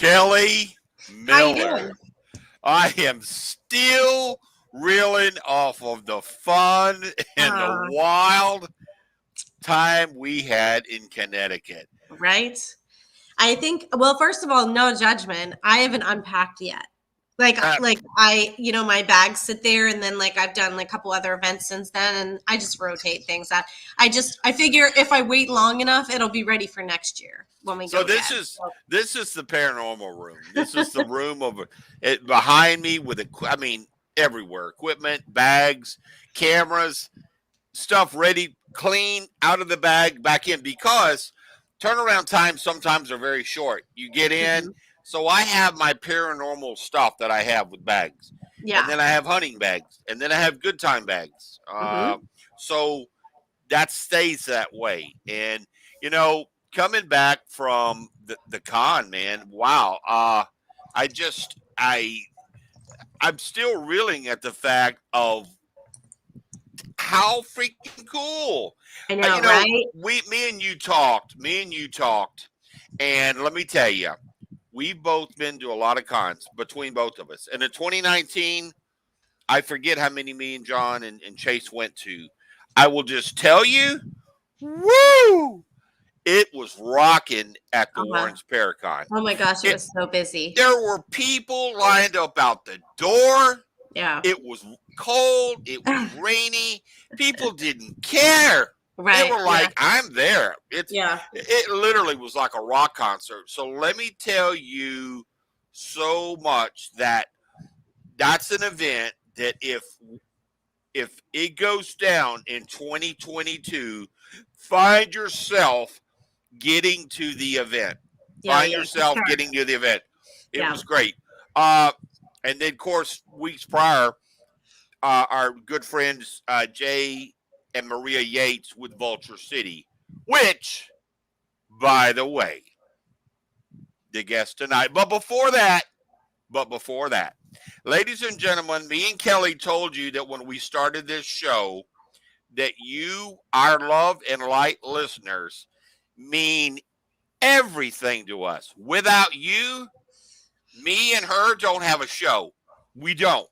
Kelly How you Miller. doing? I am still reeling off of the fun and the Uh, wild time we had in Connecticut. right? I think. Well, first of all, no judgment. I haven't unpacked yet. Like, Uh, my bags sit there, and then I've done like a couple other events since then, and I just rotate things out. I figure if I wait long enough, it'll be ready for next year when we so go this again. is this is the paranormal room. This is the room of it behind me with everywhere equipment, bags, cameras, stuff ready, clean out of the bag, back in because turnaround times sometimes are very short. You get in, Mhm. so I have my paranormal stuff that I have with bags, and Yeah. then I have hunting bags, and then I have good time bags. Hmm. So that stays that way, and you know, coming back from the con, man, wow. I just I'm still reeling at the fact of how freaking cool. I know, You know, right? me and you talked, and let me tell you, we've both been to a lot of cons between both of us. And in 2019, I forget how many me and John and Chase went to. I will just tell you, woo! It was rocking at the Uh-huh. Warrens Paracon. Oh my gosh, it It was so busy. There were people lined up out the door. Yeah. It was cold. It was rainy. People didn't care. They Right. were Yeah. like, "I'm there." Yeah. It literally was like a rock concert. So let me tell you so much that that's an event that if it goes down in 2022, find yourself getting to the event. Yeah. Find Yeah. For yourself sure. getting to the event. It Yeah. was great. Uh, and then, of course, weeks prior, our good friends Jay and Maria Yates with Vulture City, which, by the way, the guest tonight. But before that, ladies and gentlemen, me and Kelly told you that when we started this show, that you, our love and light listeners, mean everything to us. Without you, me and her don't have a show. We don't.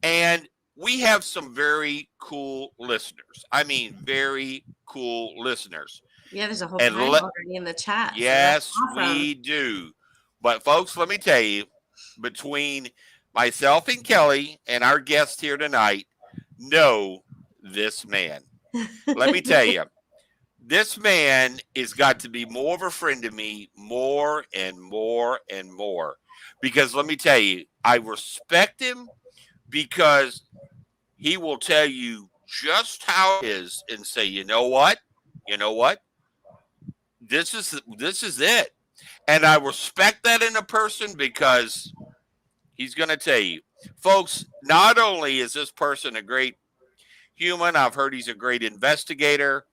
And we have some very cool listeners. I mean, very cool listeners. Yeah. There's a whole And pile already in the chat, so that's yes, awesome. we do. But folks, let me tell you, between myself and Kelly and our guest here tonight, know this man. Let me tell you, this man has got to be more of a friend to me more and more and more. Because let me tell you, I respect him because he will tell you just how it is and say, you know what? You know what? This is it. And I respect that in a person because he's going to tell you. Folks, not only is this person a great human, I've heard he's a great investigator,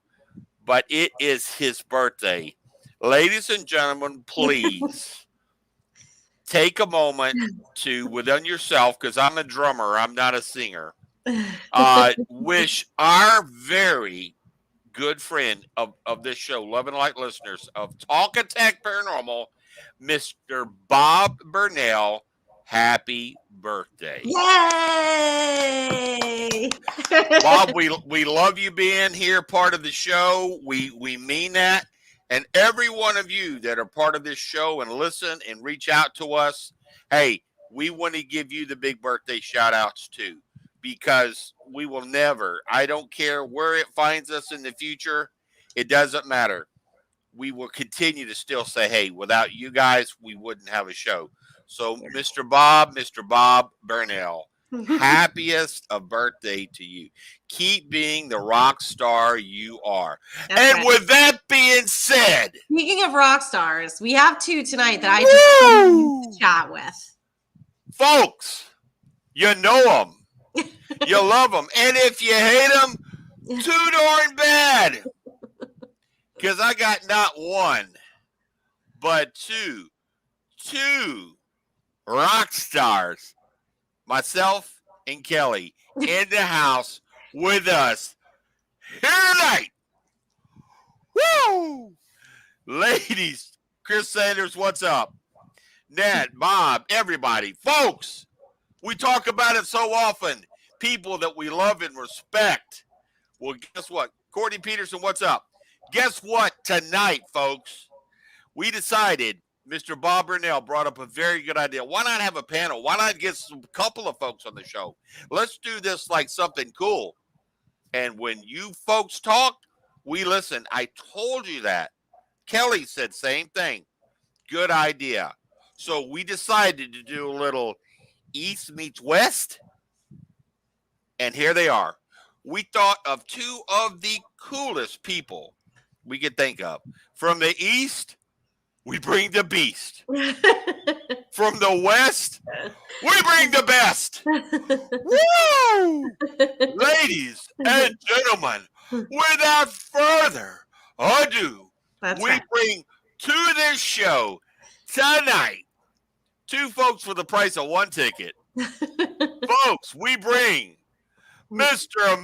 but it is his birthday. Ladies and gentlemen, please take a moment to, within yourself, because I'm a drummer, I'm not a singer, wish our very good friend of this show, Love and Light listeners of Talk Attack Paranormal, Mr. Bob Burnell, happy birthday. Yay! Bob, we love you being here, part of the show. We mean that. And every one of you that are part of this show and listen and reach out to us, hey, we want to give you the big birthday shout outs too. Because we will never, I don't care where it finds us in the future, it doesn't matter. We will continue to still say, hey, without you guys, we wouldn't have a show. So, Mr. Bob Burnell, happiest of birthday to you. Keep being the rock star you are. That's And right. with that being said, Speaking of rock stars, we have two tonight that I just woo! chat with. Folks, you know them. You love them. And if you hate them, too darn bad. Because I got not one, but two rock stars, myself and Kelly, in the house with us here tonight. Woo! Ladies, Chris Sanders, what's up? Ned, Bob, everybody. Folks, we talk about it so often. People that we love and respect. Well, guess what? Courtney Peterson, what's up? Guess what? Tonight, folks, we decided Mr. Bob Burnell brought up a very good idea. Why not have a panel? Why not get a couple of folks on the show? Let's do this like something cool. And when you folks talk, we listen. I told you that. Kelly said same thing. Good idea. So we decided to do a little East meets West. And here they are. We thought of two of the coolest people we could think of. From the East, we bring the beast. From the West, we bring the best. Woo! Ladies and gentlemen, without further ado, we bring to this show tonight two folks for the price of one ticket. Folks, we bring Mr.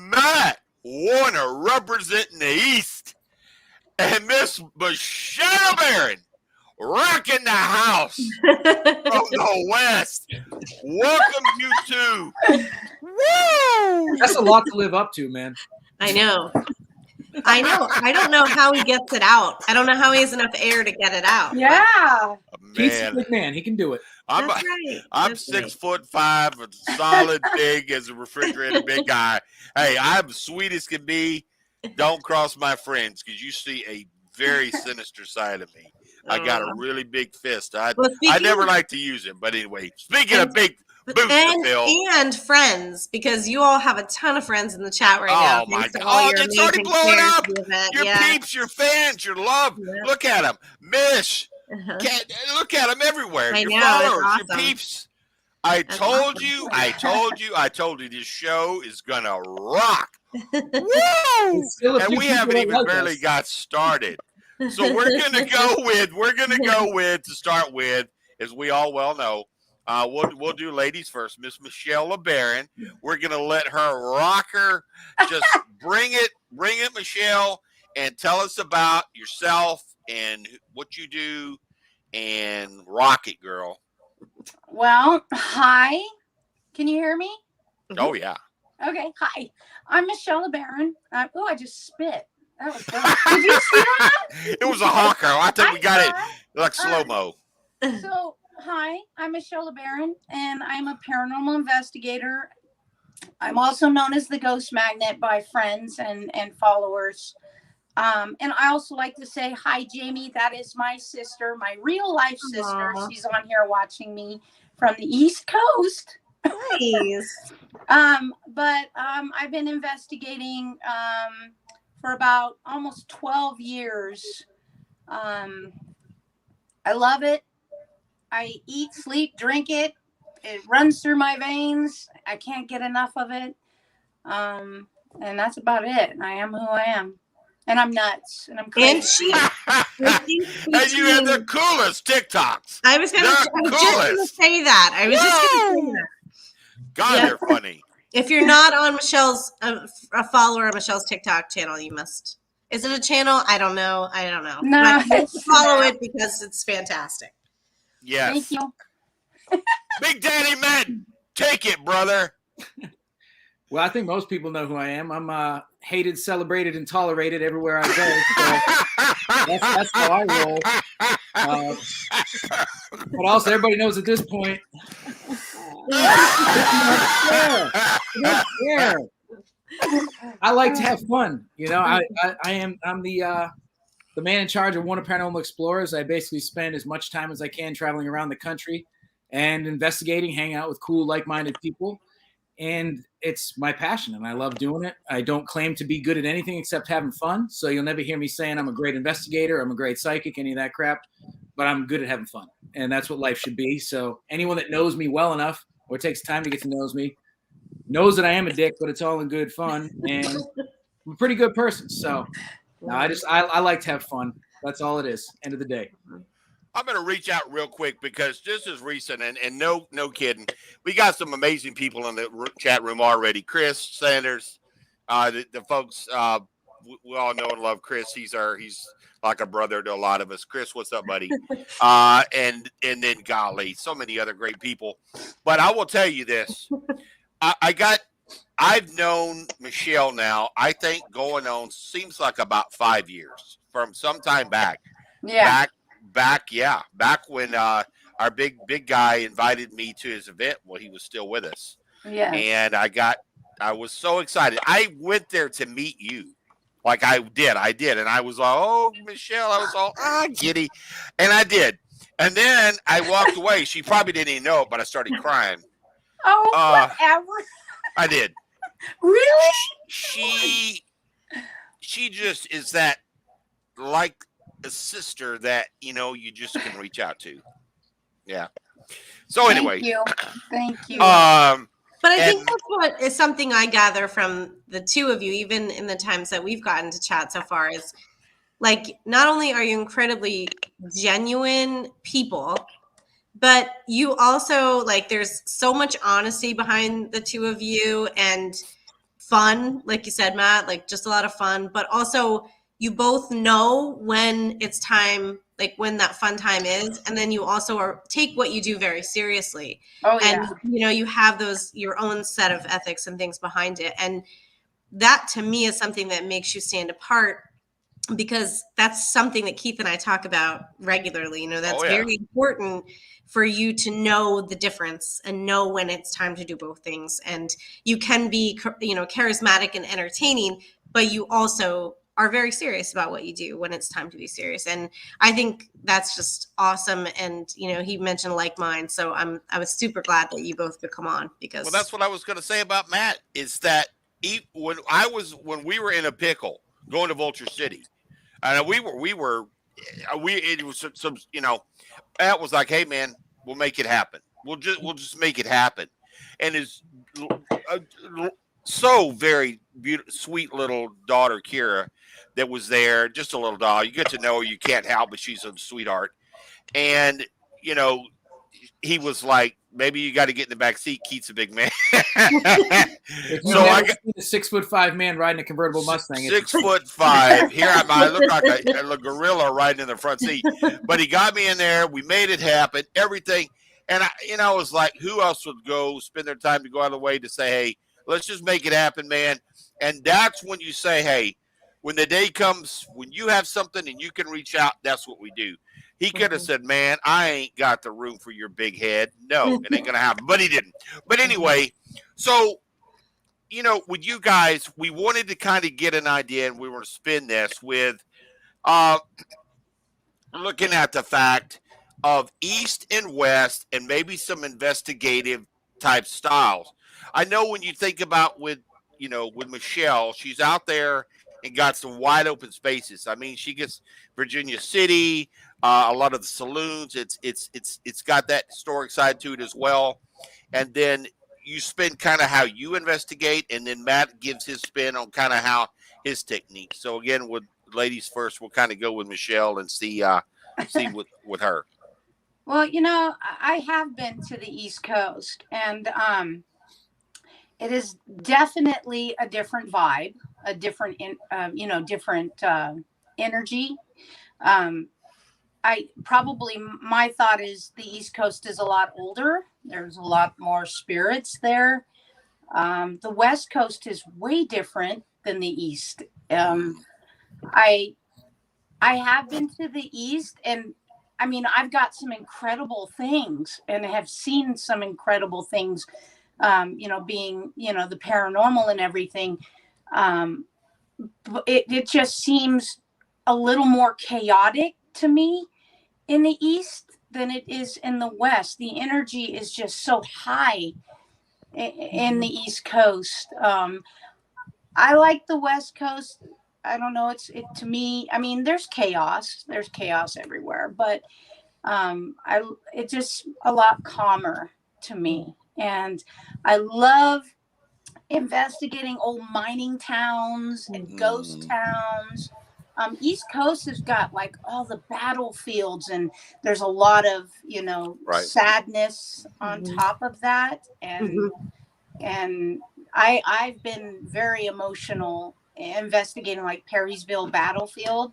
Matt Warner representing the East and Miss Michelle LeBaron rocking the house from the West. Welcome, you two. Woo! That's a lot to live up to, man. I know. I don't know how he gets it out. I don't know how he has enough air to get it out. Yeah. He's a good man. He can do it. I'm 6'5", solid, big as a refrigerator, big guy. Hey, I'm sweet as can be. Don't cross my friends because you see a very sinister side of me. I got a really big fist. I never like to use it, but anyway. Speaking of big boots to fill, and friends, because you all have a ton of friends in the chat right now. Oh my God! It's already blowing up. Your peeps, your fans, your love. Yeah. Look at them, Mish. Look at them everywhere. Your followers, awesome. Your peeps. I told you. This show is gonna rock. Woo! And we haven't even barely got started. So we're gonna go with to start with, as we all well know. We'll do ladies first. Miss Michelle LeBaron. We're gonna let her rock her. Just bring it, Michelle, and tell us about yourself and what you do, and rock it, girl. Well, hi. Can you hear me? Oh yeah. Okay. Hi, I'm Michelle LeBaron. I just spit. That was fun. Did you see that? It was a honker. I think we got it like slow-mo. So, hi, I'm Michelle LeBaron, and I'm a paranormal investigator. I'm also known as the Ghost Magnet by friends and followers. And I also like to say, hi, Jamie. That is my sister, my real-life sister. Aww. She's on here watching me from the East Coast. Nice. But I've been investigating for about almost 12 years. I love it. I eat, sleep, drink it. It runs through my veins. I can't get enough of it. And that's about it. I am who I am. And I'm nuts. And I'm crazy. And you have the coolest TikToks. I was just going to say that. I was just going to say that. God, they're funny. If you're not on Michelle's, a follower of Michelle's TikTok channel, you must. Is it a channel? I don't know. No, but follow it because it's fantastic. Yes. Thank you. Big Daddy Matt, take it, brother. Well, I think most people know who I am. I'm hated, celebrated, and tolerated everywhere I go. So that's how I roll. But also, everybody knows at this point. I like to have fun. You know, I'm the man in charge of Warner Paranormal Explorers. I basically spend as much time as I can traveling around the country and investigating, hanging out with cool, like-minded people. And it's my passion, and I love doing it. I don't claim to be good at anything except having fun. So you'll never hear me saying I'm a great investigator, I'm a great psychic, any of that crap. But I'm good at having fun, and that's what life should be. So anyone that knows me well enough or takes time to get to know me knows that I am a dick, but it's all in good fun, and I'm a pretty good person. So I like to have fun. That's all it is. End of the day. I'm going to reach out real quick because this is recent, and no kidding. We got some amazing people in the chat room already. Chris Sanders, the folks, we all know and love Chris. He's like a brother to a lot of us. Chris, what's up, buddy? And then golly, so many other great people. But I will tell you this: I've known Michelle now. I think going on seems like about 5 years from some time back. Yeah. Back when our big guy invited me to his event. Well, he was still with us, Yes. and I was so excited. I went there to meet you. Like I did. And I was all, oh, Michelle, I was all, giddy. And I did. And then I walked away. She probably didn't even know it, but I started crying. Oh, whatever. I did. Really? She just is that, like a sister that, you just can reach out to. Yeah. So anyway. Thank you. But I think that's what is something I gather from the two of you, even in the times that we've gotten to chat so far, is like, not only are you incredibly genuine people, but you also, like, there's so much honesty behind the two of you, and fun, like you said, Matt, like just a lot of fun, but also you both know when it's time, like when that fun time is, and then you also take what you do very seriously. Oh, and yeah. You have your own set of ethics and things behind it, and that to me is something that makes you stand apart, because that's something that Keith and I talk about regularly. That's very important for you to know the difference and know when it's time to do both things. And you can be, charismatic and entertaining, but you also are very serious about what you do when it's time to be serious. And I think that's just awesome. And, he mentioned like mine. So I was super glad that you both could come on, because. Well, that's what I was going to say about Matt, is that when we were in a pickle going to Vulture City, and it was some, Matt was like, hey man, we'll make it happen. We'll just make it happen. And his so very beautiful, sweet little daughter, Kira, that was there, just a little doll. You get to know her, you can't help, but she's a sweetheart. And, he was like, maybe you got to get in the back seat. Keith's a big man. So I got a 6'5" man riding a convertible Mustang. 6'5". Here I look like a gorilla riding in the front seat. But he got me in there. We made it happen. Everything. And I was like, who else would go spend their time to go out of the way to say, hey, let's just make it happen, man. And that's when you say, hey, when the day comes, when you have something and you can reach out, that's what we do. He could have said, man, I ain't got the room for your big head. No, it ain't going to happen. But he didn't. But anyway, so, with you guys, we wanted to kind of get an idea, and we were to spin this with looking at the fact of East and West and maybe some investigative type styles. I know when you think about with Michelle, she's out there and got some wide open spaces. I mean, she gets Virginia City, a lot of the saloons. It's got that historic side to it as well. And then you spin kind of how you investigate, and then Matt gives his spin on kind of how his technique. So again, with ladies first, we'll kind of go with Michelle and see with her. Well, I have been to the East Coast, and it is definitely a different vibe, a different, different energy. My thought is the East Coast is a lot older. There's a lot more spirits there. The West Coast is way different than the East. I have been to the East, and I mean, I've got some incredible things and have seen some incredible things, being, the paranormal and everything. It just seems a little more chaotic to me in the East than it is in the West. The energy is just so high in the East Coast. I like the West Coast. I don't know. To me, I mean, there's chaos everywhere, but it's just a lot calmer to me. And I love investigating old mining towns and ghost towns. East Coast has got like all the battlefields, and there's a lot of, sadness on top of that. And I've been very emotional investigating like Perrysville battlefield.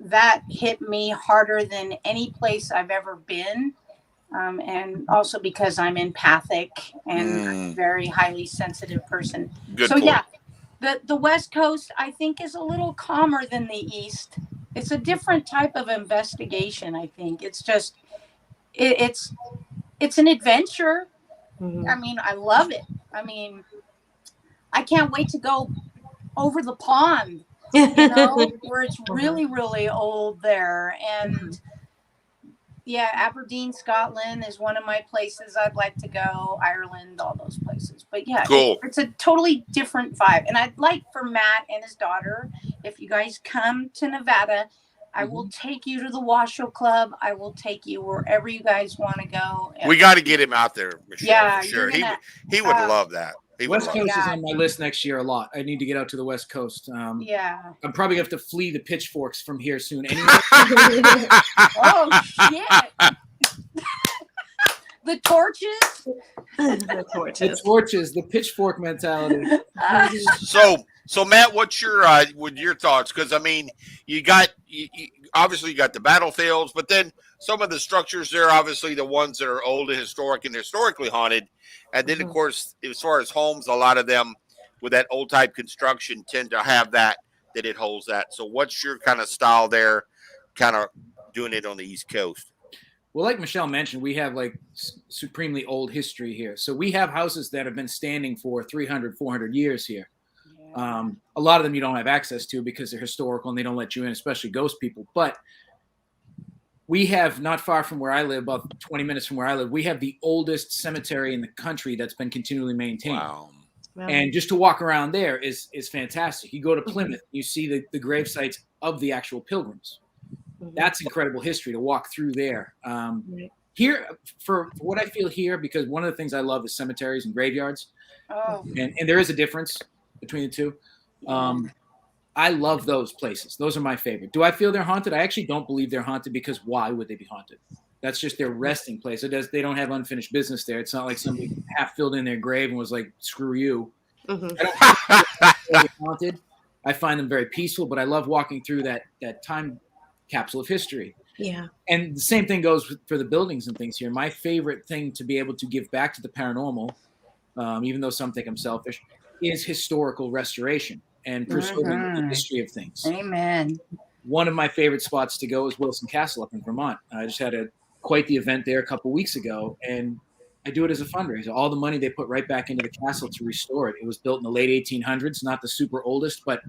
That hit me harder than any place I've ever been. And also because I'm empathic and a very highly sensitive person. Good So point. yeah, the West Coast I think is a little calmer than the East. It's a different type of investigation. I think it's just it's an adventure. I mean, I love it. I mean, I can't wait to go over the pond, where it's really, really old there. And yeah, Aberdeen, Scotland is one of my places I'd like to go. Ireland, all those places. But yeah, Cool. it's a totally different vibe. And I'd like for Matt and his daughter, if you guys come to Nevada, I will take you to the Washoe Club. I will take you wherever you guys want to go. We got to get him out there, Michelle, Yeah, for sure. you're gonna- He would love that. He would West love Coast that. is on my list next year a lot. I need to get out to the West Coast. Yeah. I'm probably going to have to flee the pitchforks from here soon. Anyway. Oh shit! The torches. The torches. The torches, the pitchfork mentality. So Matt, what's your thoughts? Because I mean, you obviously you got the battlefields, but then some of the structures there, obviously the ones that are old and historic and historically haunted, and then of course, as far as homes, a lot of them with that old type construction tend to have that it holds that. So what's your kind of style there, kind of doing it on the East Coast? Well, like Michelle mentioned, we have like supremely old history here. So we have houses that have been standing for 300, 400 years here. A lot of them you don't have access to because they're historical and they don't let you in, especially ghost people. But we have, not far from where I live, about 20 minutes from where I live, we have the oldest cemetery in the country that's been continually maintained. Wow. And just to walk around there is fantastic. You go to Plymouth, you see the grave sites of the actual pilgrims. That's incredible history to walk through there. Here, for what I feel here, because one of the things I love is cemeteries and graveyards. And there is a difference between the two. I love those places. Those are my favorite. Do I feel they're haunted? I actually don't believe they're haunted because why would they be haunted? That's just their resting place. They don't have unfinished business there. It's not like somebody half filled in their grave and was like, screw you. I don't think they're haunted. I find them very peaceful, but I love walking through that time capsule of history. Yeah. And the same thing goes for the buildings and things here. My favorite thing to be able to give back to the paranormal, even though some think I'm selfish, is historical restoration and preserving the history of things. Amen. One of my favorite spots to go is Wilson Castle up in Vermont. I just had quite the event there a couple of weeks ago, and I do it as a fundraiser. All the money they put right back into the castle to restore it. It was built in the late 1800s, not the super oldest, but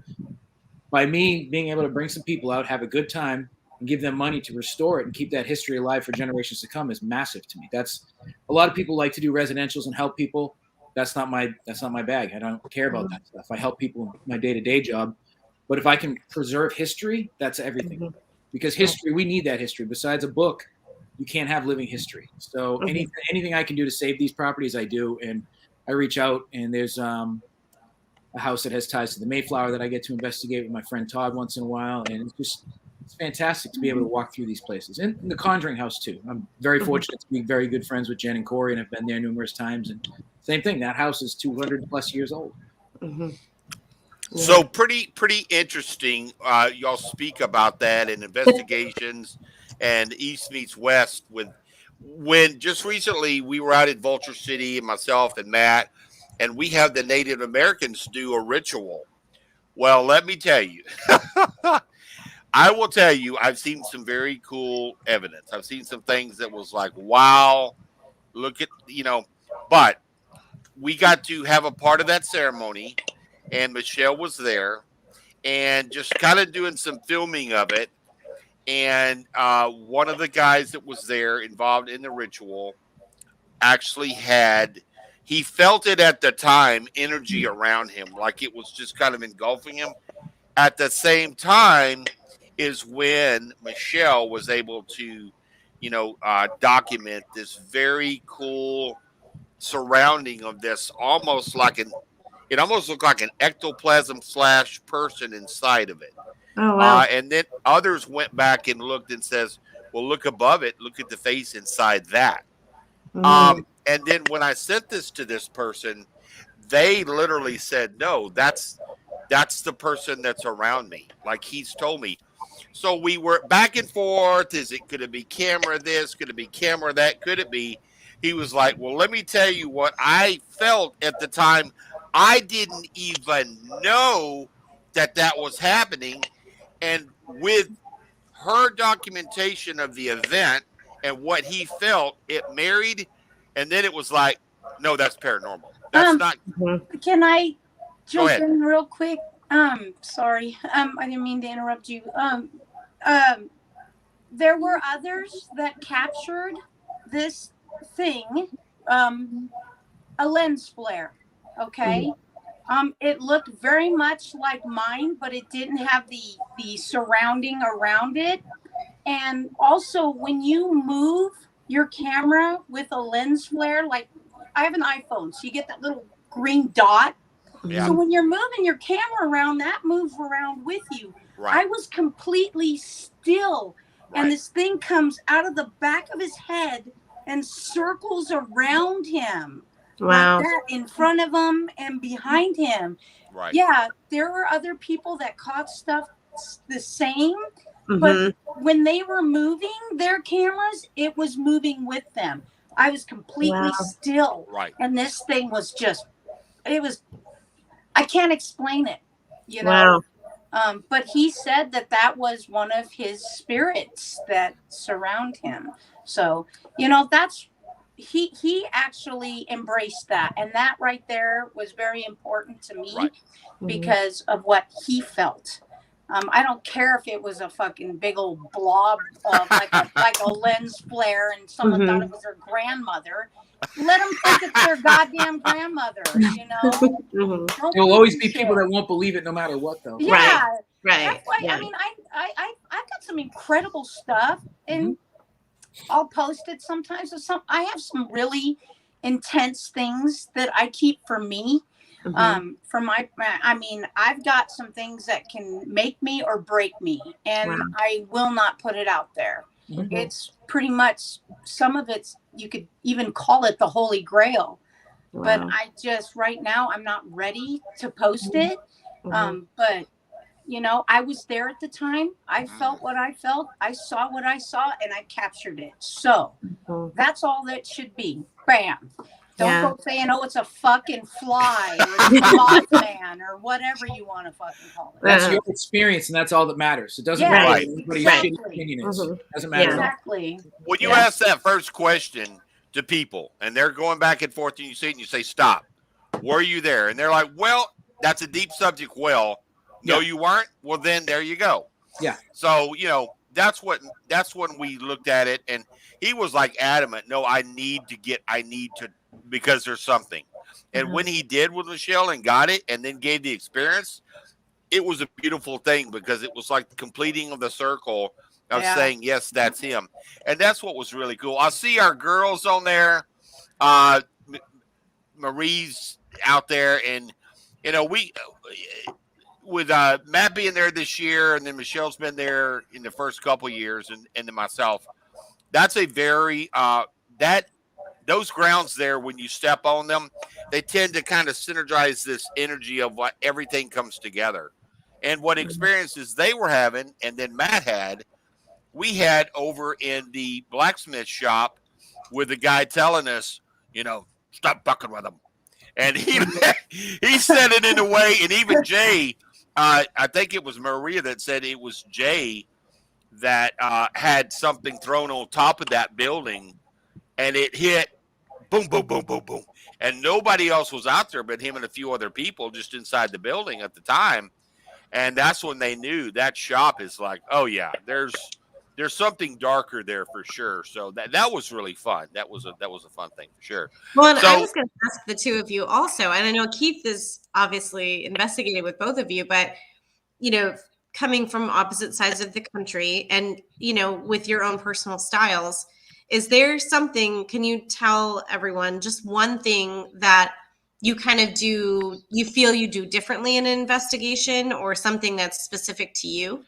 by me being able to bring some people out, have a good time, and give them money to restore it and keep that history alive for generations to come is massive to me. That's a lot of people like to do residentials and help people. That's not my bag. I don't care about that stuff. I help people in my day-to-day job. But if I can preserve history, that's everything. Because history, we need that history. Besides a book, you can't have living history. So anything I can do to save these properties, I do. And I reach out, and there's a house that has ties to the Mayflower that I get to investigate with my friend Todd once in a while. And it's fantastic to be able to walk through these places. And the Conjuring House, too. I'm very fortunate to be very good friends with Jen and Corey, and I've been there numerous times. And same thing, that house is 200 plus years old. So pretty interesting. Y'all speak about that in investigations and East meets West. When just recently we were out at Vulture City, and myself and Matt, and we have the Native Americans do a ritual. Well, let me tell you, I will tell you, I've seen some very cool evidence. I've seen some things that was like, wow, look at, but we got to have a part of that ceremony, and Michelle was there, and just kind of doing some filming of it. And one of the guys that was there involved in the ritual actually he felt it at the time, energy around him, like it was just kind of engulfing him. At the same time is when Michelle was able to, document this very cool surrounding of this, it almost looked like an ectoplasm / person inside of it. Oh, wow. And then others went back and looked and says, well, look above it. Look at the face inside that. And then when I sent this to this person, they literally said, no, that's that's the person that's around me. Like he's told me. So we were back and forth. Could it be camera this? Could it be camera that? Could it be? He was like, well, let me tell you what I felt at the time. I didn't even know that that was happening. And with her documentation of the event and what he felt, it married. And then it was like, no, that's paranormal. That's not. Can I Go jump ahead. in real quick? Sorry. I didn't mean to interrupt you. There were others that captured this thing, a lens flare. Okay. It looked very much like mine, but it didn't have the surrounding around it. And also, when you move your camera with a lens flare, like I have an iPhone, so you get that little green dot. Yeah. So when you're moving your camera around, that moves around with you. Right. I was completely still, and this thing comes out of the back of his head and circles around him. Wow. Like that, in front of him and behind him. Right. Yeah, there were other people that caught stuff the same, but when they were moving their cameras, it was moving with them. I was completely still. Right. And this thing was just, I can't explain it, you know. But he said that was one of his spirits that surround him. So, you know, he actually embraced that, and that right there was very important to me because of what he felt. I don't care if it was a fucking big old blob of like a lens flare and someone thought it was their grandmother. Let them think it's their goddamn grandmother, you know. There'll always be people that won't believe it no matter what, though. Yeah, right. That's why, I mean, I got some incredible stuff, and I'll post it sometimes. I have some really intense things that I keep for me. I mean, I've got some things that can make me or break me, and I will not put it out there. It's pretty much, some of it's, you could even call it the Holy Grail. But I just, right now, I'm not ready to post it. But, you know, I was there at the time. I felt what I felt. I saw what I saw, and I captured it. So that's all that should be. Bam. Don't go saying, oh, it's a fucking fly or it's a Mothman or whatever you want to fucking call it. That's your experience, and that's all that matters. It doesn't matter what anybody's shitty opinion is. It doesn't matter. Exactly. When you ask that first question to people, and they're going back and forth, and you see it, and you say, stop. Were you there? And they're like, well, that's a deep subject. Well, no, you weren't. Well, then there you go. Yeah. So, you know, that's when we looked at it, and he was like adamant, no, I need to, because there's something. And when he did with Michelle and got it and then gave the experience, it was a beautiful thing, because it was like the completing of the circle of saying, yes, that's him. And that's what was really cool. I see our girls on there. Marie's out there, and, you know, we, with Matt being there this year, and then Michelle's been there in the first couple years, and then myself, that's a very, those grounds there, when you step on them, they tend to kind of synergize this energy of what everything comes together. And what experiences they were having, and then Matt had, we had over in the blacksmith shop with the guy telling us, you know, stop fucking with him. And he said it in a way, and even Jay, I think it was Maria that said it was Jay that had something thrown on top of that building, and it hit boom, boom, boom, boom, boom. And nobody else was out there but him and a few other people just inside the building at the time. And that's when they knew that shop is like, oh yeah, there's something darker there for sure. So that was really fun. That was a fun thing for sure. Well, and I was going to ask the two of you also, and I know Keith is obviously investigating with both of you, but, you know, coming from opposite sides of the country and, you know, with your own personal styles, is there something, can you tell everyone just one thing that you kind of do, you feel you do differently in an investigation, or something that's specific to you?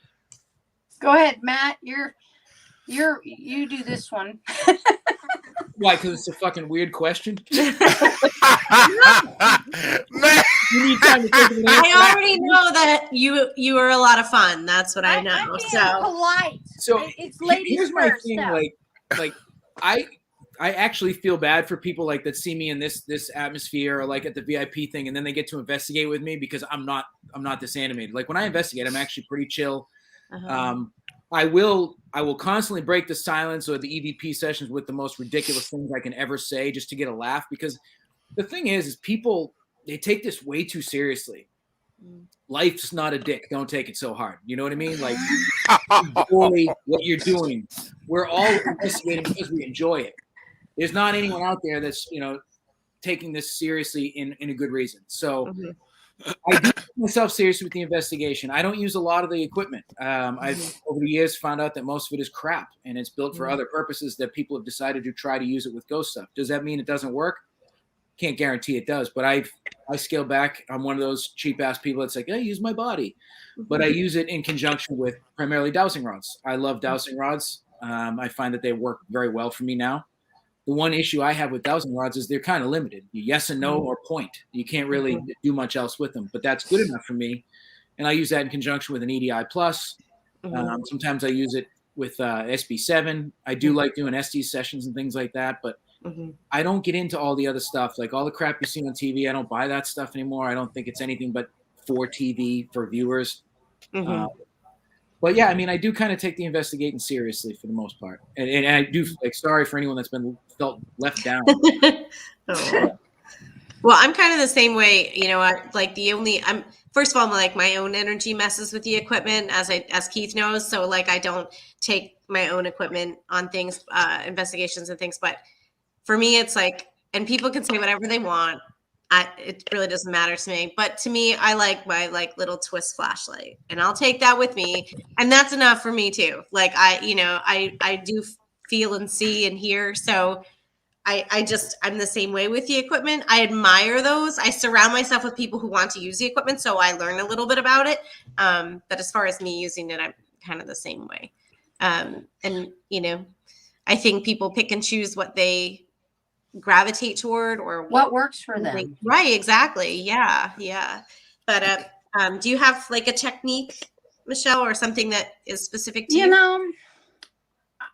Go ahead, Matt. You do this one. Why? Because it's a fucking weird question. Man, You need time to think of an answer. I already know that you are a lot of fun. That's what I know. I'm being So polite. So It's ladies here's my first. thing. Stuff. Like I actually feel bad for people like that see me in this atmosphere or like at the VIP thing, and then they get to investigate with me because I'm not this animated. Like when I investigate, I'm actually pretty chill. I will constantly break the silence or the EVP sessions with the most ridiculous things I can ever say just to get a laugh, because the thing is people, they take this way too seriously. Life's not a dick. Don't take it so hard. You know what I mean? Like, enjoy what you're doing. We're all investigating because we enjoy it. There's not anyone out there that's, taking this seriously in a good reason. So I do take myself seriously with the investigation. I don't use a lot of the equipment. I've over the years found out that most of it is crap and it's built for other purposes that people have decided to try to use it with ghost stuff. Does that mean it doesn't work? Can't guarantee it does, but I scale back. I'm one of those cheap ass people that's like, I use my body, but I use it in conjunction with primarily dowsing rods. I love dowsing rods. I find that they work very well for me now. The one issue I have with dowsing rods is they're kind of limited. You yes and no or point. You can't really do much else with them, but that's good enough for me. And I use that in conjunction with an EDI plus. Sometimes I use it with SB7. I do like doing SD sessions and things like that, but I don't get into all the other stuff, like all the crap you see on TV. I don't buy that stuff anymore. I don't think it's anything but for TV, for viewers. But yeah, I mean, I do kind of take the investigating seriously for the most part, and I do sorry for anyone that's been felt left down. Well, I'm kind of the same way. I'm first of all, like my own energy messes with the equipment, as Keith knows. So like I don't take my own equipment on things, investigations and things. But for me, it's like, and people can say whatever they want. It really doesn't matter to me. But to me, I like my little twist flashlight, and I'll take that with me, and that's enough for me too. Like I do feel and see and hear, so I'm the same way with the equipment. I admire those. I surround myself with people who want to use the equipment, so I learn a little bit about it. But as far as me using it, I'm kind of the same way. And I think people pick and choose what they gravitate toward or what works for them. Right, exactly. Yeah. But do you have like a technique, Michelle, or something that is specific to you?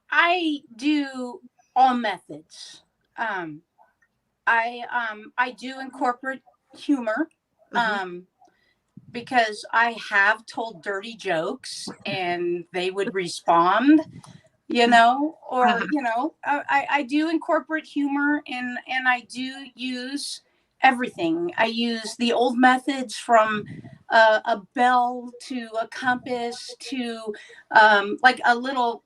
I do all methods. I do incorporate humor, because I have told dirty jokes and they would respond, I do incorporate humor and I do use everything. I use the old methods from a bell to a compass to like a little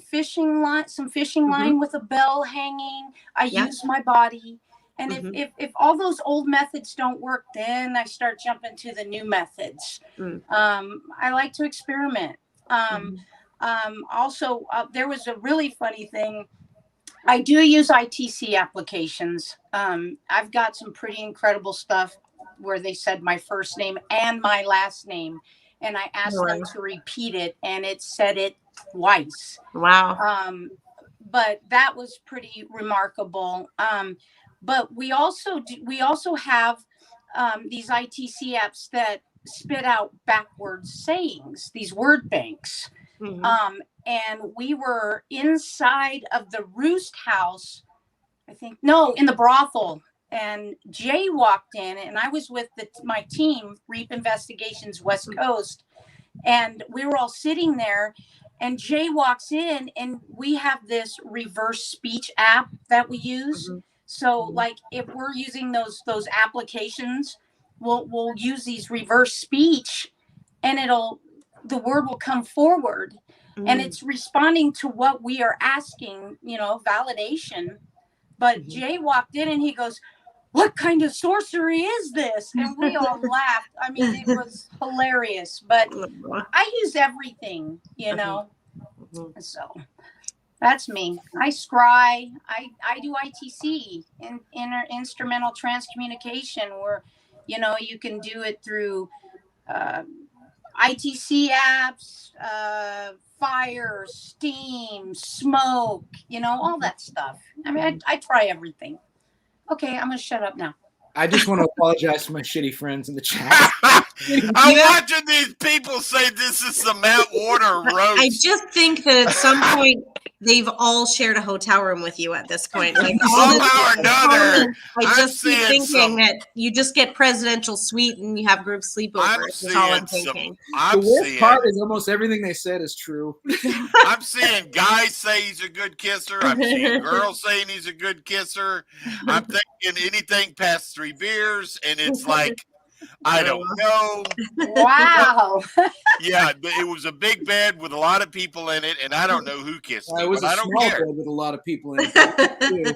fishing line, some fishing line with a bell hanging. I use my body. And if all those old methods don't work, then I start jumping to the new methods. I like to experiment. Also, there was a really funny thing. I do use ITC applications. I've got some pretty incredible stuff where they said my first name and my last name, and I asked them to repeat it, and it said it twice. Wow. But that was pretty remarkable. But we also have these ITC apps that spit out backwards sayings, these word banks. And we were inside of the Roost House, in the brothel. And Jay walked in, and I was with my team, Reap Investigations West Coast, and we were all sitting there. And Jay walks in, and we have this reverse speech app that we use. So, like, if we're using those applications, we'll use these reverse speech, and the word will come forward, and it's responding to what we are asking, validation. But Jay walked in, and he goes, "What kind of sorcery is this?" And we all laughed. I mean, it was hilarious. But I use everything, So that's me. I scry. I do ITC, instrumental transcommunication, where you can do it through ITC apps, fire, steam, smoke, all that stuff. I mean, I try everything. Okay, I'm going to shut up now. I just want to apologize to my shitty friends in the chat. I'm watching these people say this is the Matt Warner roast. I just think that at some point they've all shared a hotel room with you at this point. Like somehow or another. I just keep thinking that you just get presidential suite and you have group sleepovers. That's all I'm thinking. The worst part is almost everything they said is true. I'm seeing guys say he's a good kisser. I'm seeing girls saying he's a good kisser. I'm thinking anything past 3 beers, and it's like, I don't know. Wow. Yeah, it was a big bed with a lot of people in it, and I don't know who kissed me. It was a small bed with a lot of people in it.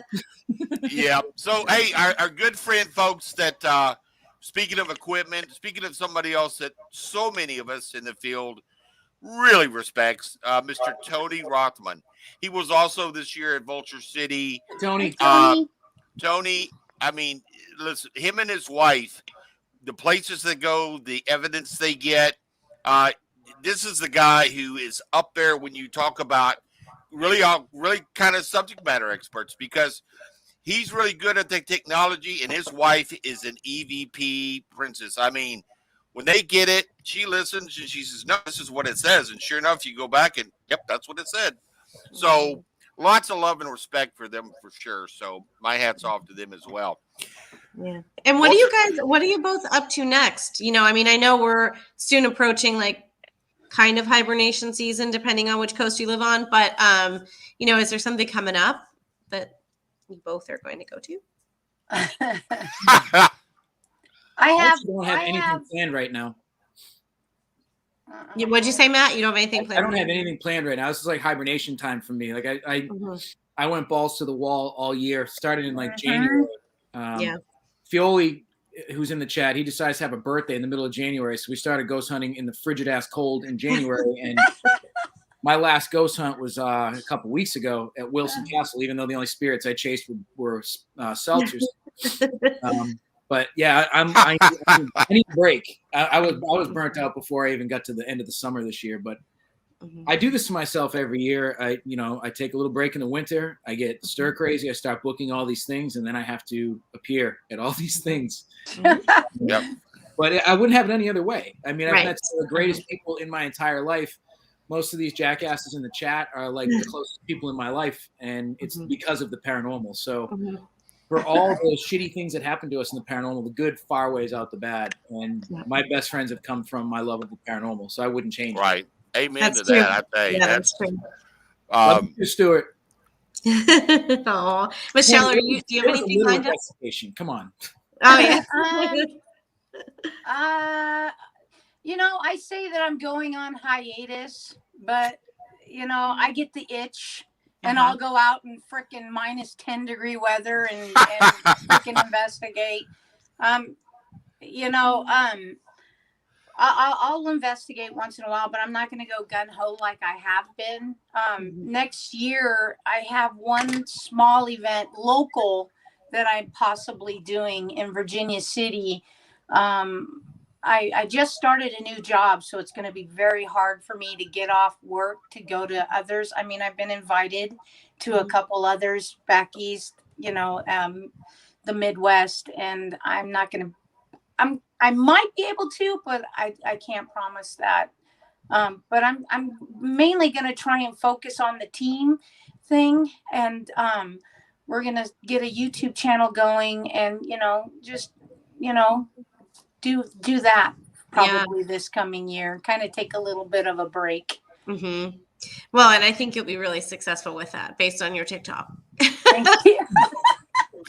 Yeah. So, hey, our good friend, folks, that speaking of equipment, speaking of somebody else that so many of us in the field really respects, Mr. Tony Rothman. He was also this year at Vulture City. Tony. Tony, I mean, listen, him and his wife, the places they go, the evidence they get. This is the guy who is up there when you talk about really kind of subject matter experts, because he's really good at the technology, and his wife is an EVP princess. I mean, when they get it, she listens and she says, no, this is what it says. And sure enough, you go back and, yep, that's what it said. So lots of love and respect for them for sure. So my hat's off to them as well. Yeah. And what are you both up to next? I mean, I know we're soon approaching like kind of hibernation season, depending on which coast you live on. But, is there something coming up that you both are going to go to? I don't have anything planned right now. What'd you say, Matt? You don't have anything planned? I don't have anything planned right now. This is like hibernation time for me. Like I went balls to the wall all year, started in like January. Fioli, who's in the chat, he decides to have a birthday in the middle of January. So we started ghost hunting in the frigid ass cold in January. And my last ghost hunt was a couple weeks ago at Wilson Castle, even though the only spirits I chased were seltzers. But yeah, I need a break. I was burnt out before I even got to the end of the summer this year. But I do this to myself every year. I take a little break in the winter. I get stir crazy. I start booking all these things, and then I have to appear at all these things. Yep. But I wouldn't have it any other way. I mean, I've met some of the greatest people in my entire life. Most of these jackasses in the chat are like the closest people in my life, and it's because of the paranormal. So for all those shitty things that happen to us in the paranormal, the good far weighs out the bad. And my best friends have come from my love of the paranormal, so I wouldn't change it. Right. Amen to that. I tell you, that's true. Love you, Stuart. Oh, Michelle, do you have anything lined up? Come on. Oh yeah. I say that I'm going on hiatus, but I get the itch, and I'll go out in frickin' -10-degree weather and frickin' investigate. I'll investigate once in a while, but I'm not going to go gun ho like I have been. Next year, I have one small event local that I'm possibly doing in Virginia City. I just started a new job, so it's going to be very hard for me to get off work to go to others. I mean, I've been invited to a couple others back east, the Midwest, and I'm not going to. I might be able to, but I can't promise that. But I'm mainly going to try and focus on the team thing, and we're going to get a YouTube channel going, and just do that probably this coming year. Kind of take a little bit of a break. Mm-hmm. Well, and I think you'll be really successful with that based on your TikTok. Thank you.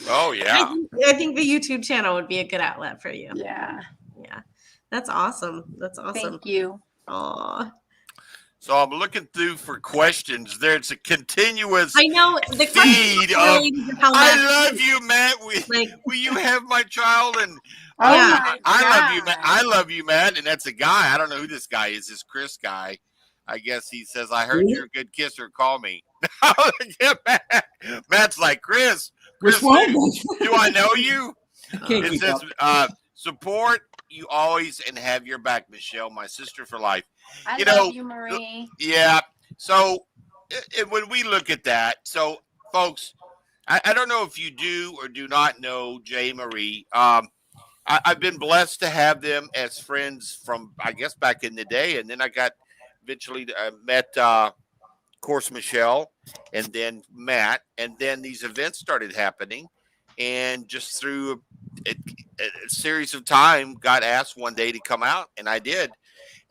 Oh yeah. I think the YouTube channel would be a good outlet for you. Yeah. Yeah. That's awesome. Thank you. Aw. So I'm looking through for questions. There's a continuous I know the feed of I love you, Matt. Will you have my child? And I love you, Matt. I love you, Matt. And that's a guy. I don't know who this guy is. This Chris guy. I guess he says, I heard you're a good kisser. Call me. Matt's like, Chris, do I know you? It says, support you always and have your back, Michelle, my sister for life. I love you, Marie. Yeah. So, when we look at that, so folks, I don't know if you do or do not know Jay Marie. I've been blessed to have them as friends from, I guess, back in the day, and then I got eventually met, of course, Michelle, and then Matt, and then these events started happening, and just through a series of time, got asked one day to come out, and I did.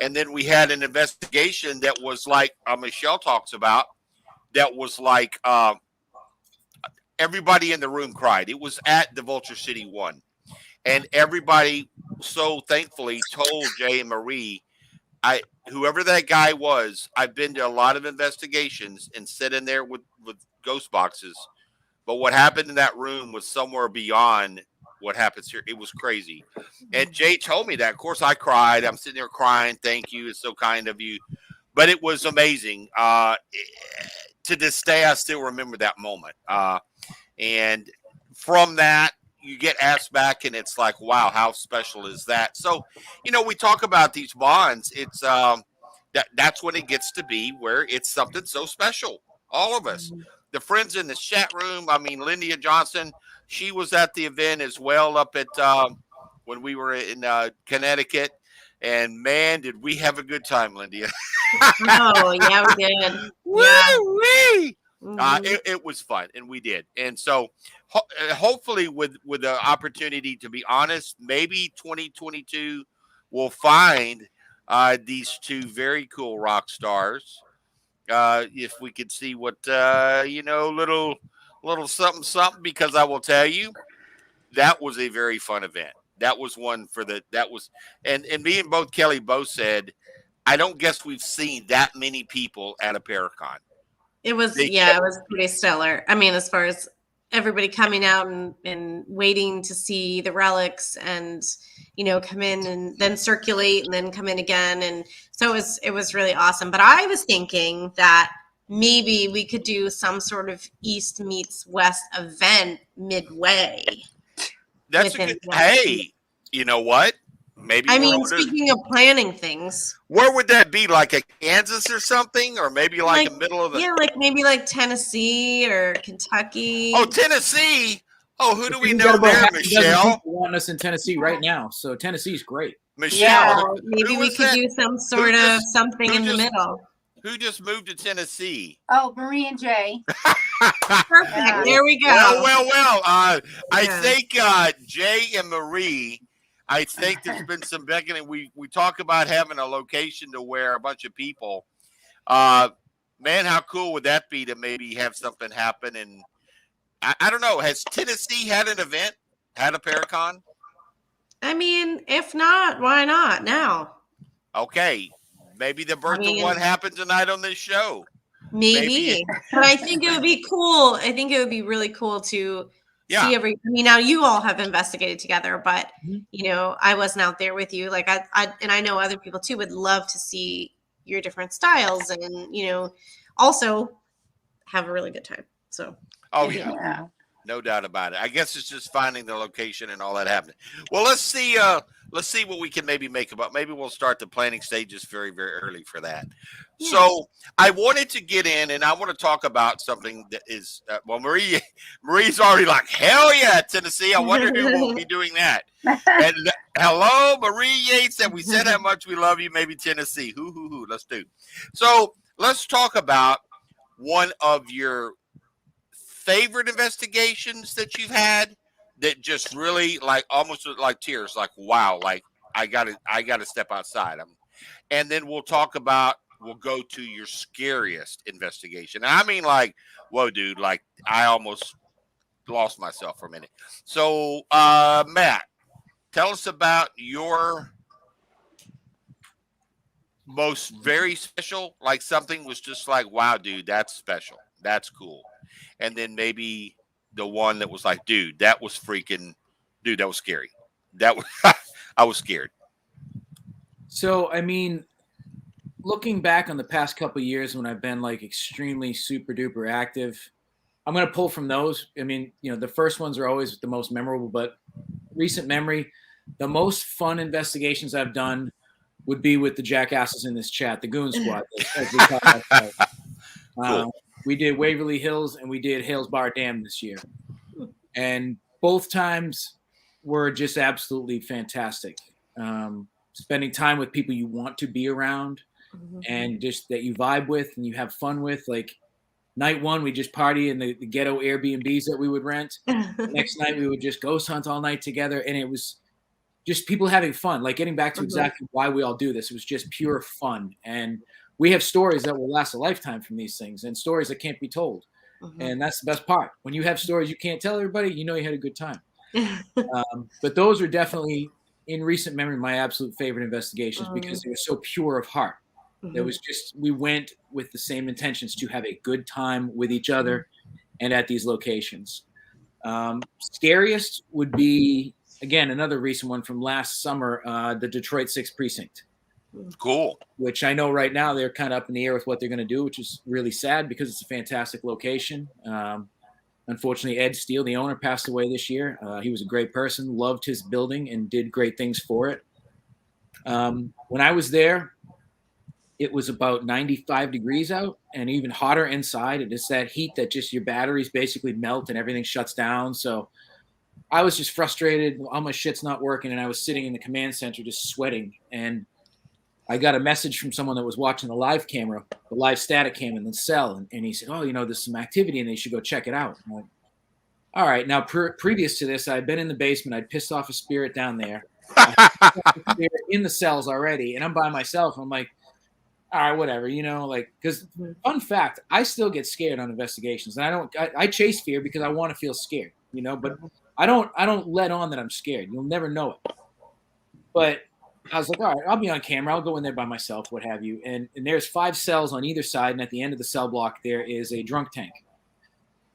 And then we had an investigation that was like Michelle talks about, that was like everybody in the room cried. It was at the Vulture City one, and everybody so thankfully told Jay and Marie, whoever that guy was, I've been to a lot of investigations and sit in there with ghost boxes, but what happened in that room was somewhere beyond what happens here. It was crazy. And Jay told me that. Of course, I cried. I'm sitting there crying. Thank you. It's so kind of you. But it was amazing. To this day, I still remember that moment. And from that, you get asked back, and it's like, wow, how special is that? So, we talk about these bonds. It's that's when it gets to be where it's something so special. All of us, the friends in the chat room. I mean, Lydia Johnson, she was at the event as well up at when we were in Connecticut. And man, did we have a good time, Lydia. Oh, yeah, we did. Woo-wee! It was fun, and we did. And so hopefully with the opportunity to be honest, maybe 2022 will find these two very cool rock stars. If we could see what, little something, because I will tell you, that was a very fun event. That was one and me and both Kelly both said, I don't guess we've seen that many people at a Paracon. It was pretty stellar. I mean, as far as everybody coming out and waiting to see the relics and, come in and then circulate and then come in again. And so it was really awesome. But I was thinking that maybe we could do some sort of East meets West event midway. That's a good. Hey, you know what? Maybe. I mean, speaking of planning things, where would that be? Like a Kansas or something, or maybe like the middle of the. Yeah, like maybe like Tennessee or Kentucky. Oh, Tennessee! Oh, who do we know there, Michelle? Want us in Tennessee right now, so Tennessee's great. Michelle, maybe we could do some sort of something in the middle. Who just moved to Tennessee? Oh, Marie and Jay. Perfect. There we go. Well. I think Jay and Marie. I think there's been some beckoning. We talk about having a location to where a bunch of people. Man, how cool would that be to maybe have something happen? And I don't know. Has Tennessee had an event? Had a Paracon? I mean, if not, why not now? Okay. Maybe the birth of one happened tonight on this show. Maybe. But I think it would be cool. I think it would be really cool to see now you all have investigated together, but I wasn't out there with you. Like I know other people too would love to see your different styles and also have a really good time. So no doubt about it. I guess it's just finding the location and all that happening. Well, let's see what we can maybe make about. Maybe we'll start the planning stages very, very early for that. Yeah. So I wanted to get in, and I want to talk about something that is Marie's already like, hell yeah, Tennessee. I wonder who will be doing that. And hello, Marie Yates, and we said how much we love you. Maybe Tennessee. Hoo. Let's do. So let's talk about one of your favorite investigations that you've had that just really almost like tears, like, wow, like I gotta step outside. And then we'll go to your scariest investigation. And I mean, like, whoa, dude, like I almost lost myself for a minute. So Matt, tell us about your most very special, like something was just like, wow, dude, that's special. That's cool. And then maybe the one that was like, dude, that was scary. That was, I was scared. So, I mean, looking back on the past couple of years when I've been like extremely super duper active, I'm going to pull from those. I mean, the first ones are always the most memorable, but recent memory, the most fun investigations I've done would be with the jackasses in this chat, the Goon Squad. As we call Cool. We did Waverly Hills and we did Hales Bar Dam this year. And both times were just absolutely fantastic. Spending time with people you want to be around and just that you vibe with and you have fun with. Like night one, we just party in the ghetto Airbnbs that we would rent. The next night, we would just ghost hunt all night together. And it was just people having fun, like getting back to exactly why we all do this. It was just pure fun. And we have stories that will last a lifetime from these things and stories that can't be told. And that's the best part. When you have stories you can't tell everybody, you know you had a good time. But those are definitely, in recent memory, my absolute favorite investigations because they were so pure of heart. It was just, we went with the same intentions to have a good time with each other and at these locations. Scariest would be, again, another recent one from last summer, the Detroit 6th Precinct. Cool. Which I know right now they're kind of up in the air with what they're going to do, which is really sad because it's a fantastic location. Unfortunately, Ed Steele, the owner, passed away this year. He was a great person, loved his building, and did great things for it. When I was there, it was about 95 degrees out and even hotter inside. It is that heat that just your batteries basically melt and everything shuts down. So I was just frustrated. All my shit's not working. And I was sitting in the command center just sweating. And I got a message from someone that was watching the live camera, the live static cam in the cell. And he said, oh, there's some activity and they should go check it out. I'm like, all right. Now, previous to this, I'd been in the basement. I'd pissed off a spirit down there. In the cells already. And I'm by myself. I'm like, all right, whatever, because fun fact, I still get scared on investigations, and I chase fear because I want to feel scared, but I don't let on that I'm scared. You'll never know it. But I was like, all right, I'll be on camera. I'll go in there by myself, what have you. And there's 5 cells on either side. And at the end of the cell block, there is a drunk tank.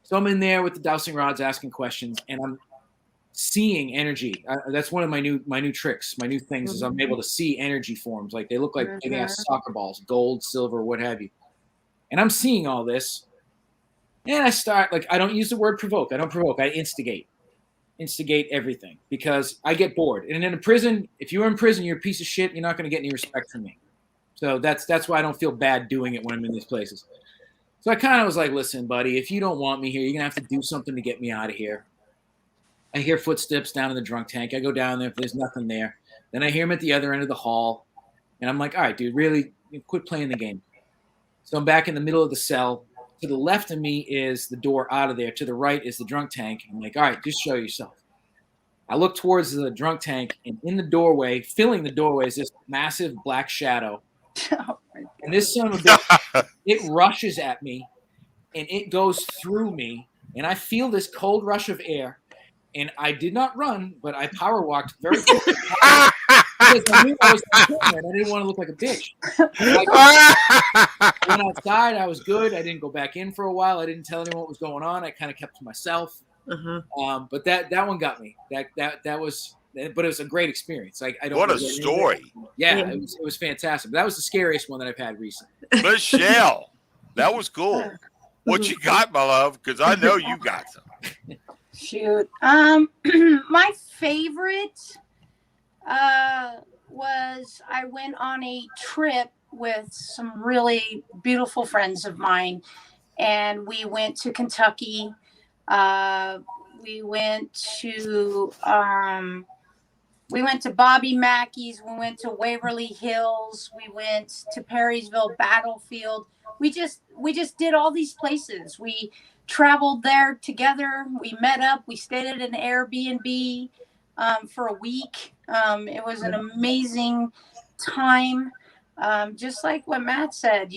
So I'm in there with the dowsing rods asking questions, and I'm seeing energy. That's one of my new tricks. My new things is I'm able to see energy forms. Like they look like big ass soccer balls, gold, silver, what have you. And I'm seeing all this. And I start, I don't use the word provoke. I don't provoke. I instigate everything because I get bored. And in a prison, if you're in prison, you're a piece of shit. You're not going to get any respect from me. So that's why I don't feel bad doing it when I'm in these places. So I kind of was like, listen, buddy, if you don't want me here, you're going to have to do something to get me out of here. I hear footsteps down in the drunk tank. I go down there. If there's nothing there, then I hear him at the other end of the hall. And I'm like, all right, dude, really quit playing the game. So I'm back in the middle of the cell. To the left of me is the door out of there. To the right is the drunk tank. I'm like, all right, just show yourself. I look towards the drunk tank, and in the doorway, filling the doorway, is this massive black shadow. And this son of a bitch, it rushes at me, and it goes through me, and I feel this cold rush of air. And I did not run, but I power walked very quickly. Because I knew I was and I didn't want to look like a bitch. I went outside. I was good. I didn't go back in for a while. I didn't tell anyone what was going on. I kind of kept to myself. But that one got me. That was, but it was a great experience. I don't. What a story! Yeah, it was fantastic. That was the scariest one that I've had recently. Michelle, that was cool. What you got, my love? Because I know you got some. Shoot. My favorite was I went on a trip with some really beautiful friends of mine, and we went to Kentucky. We went to Bobby Mackey's. We went to Waverly Hills. We went to Perrysville Battlefield. We just did all these places. We traveled there together. We met up. We stayed at an Airbnb for a week. It was an amazing time. Just like what Matt said,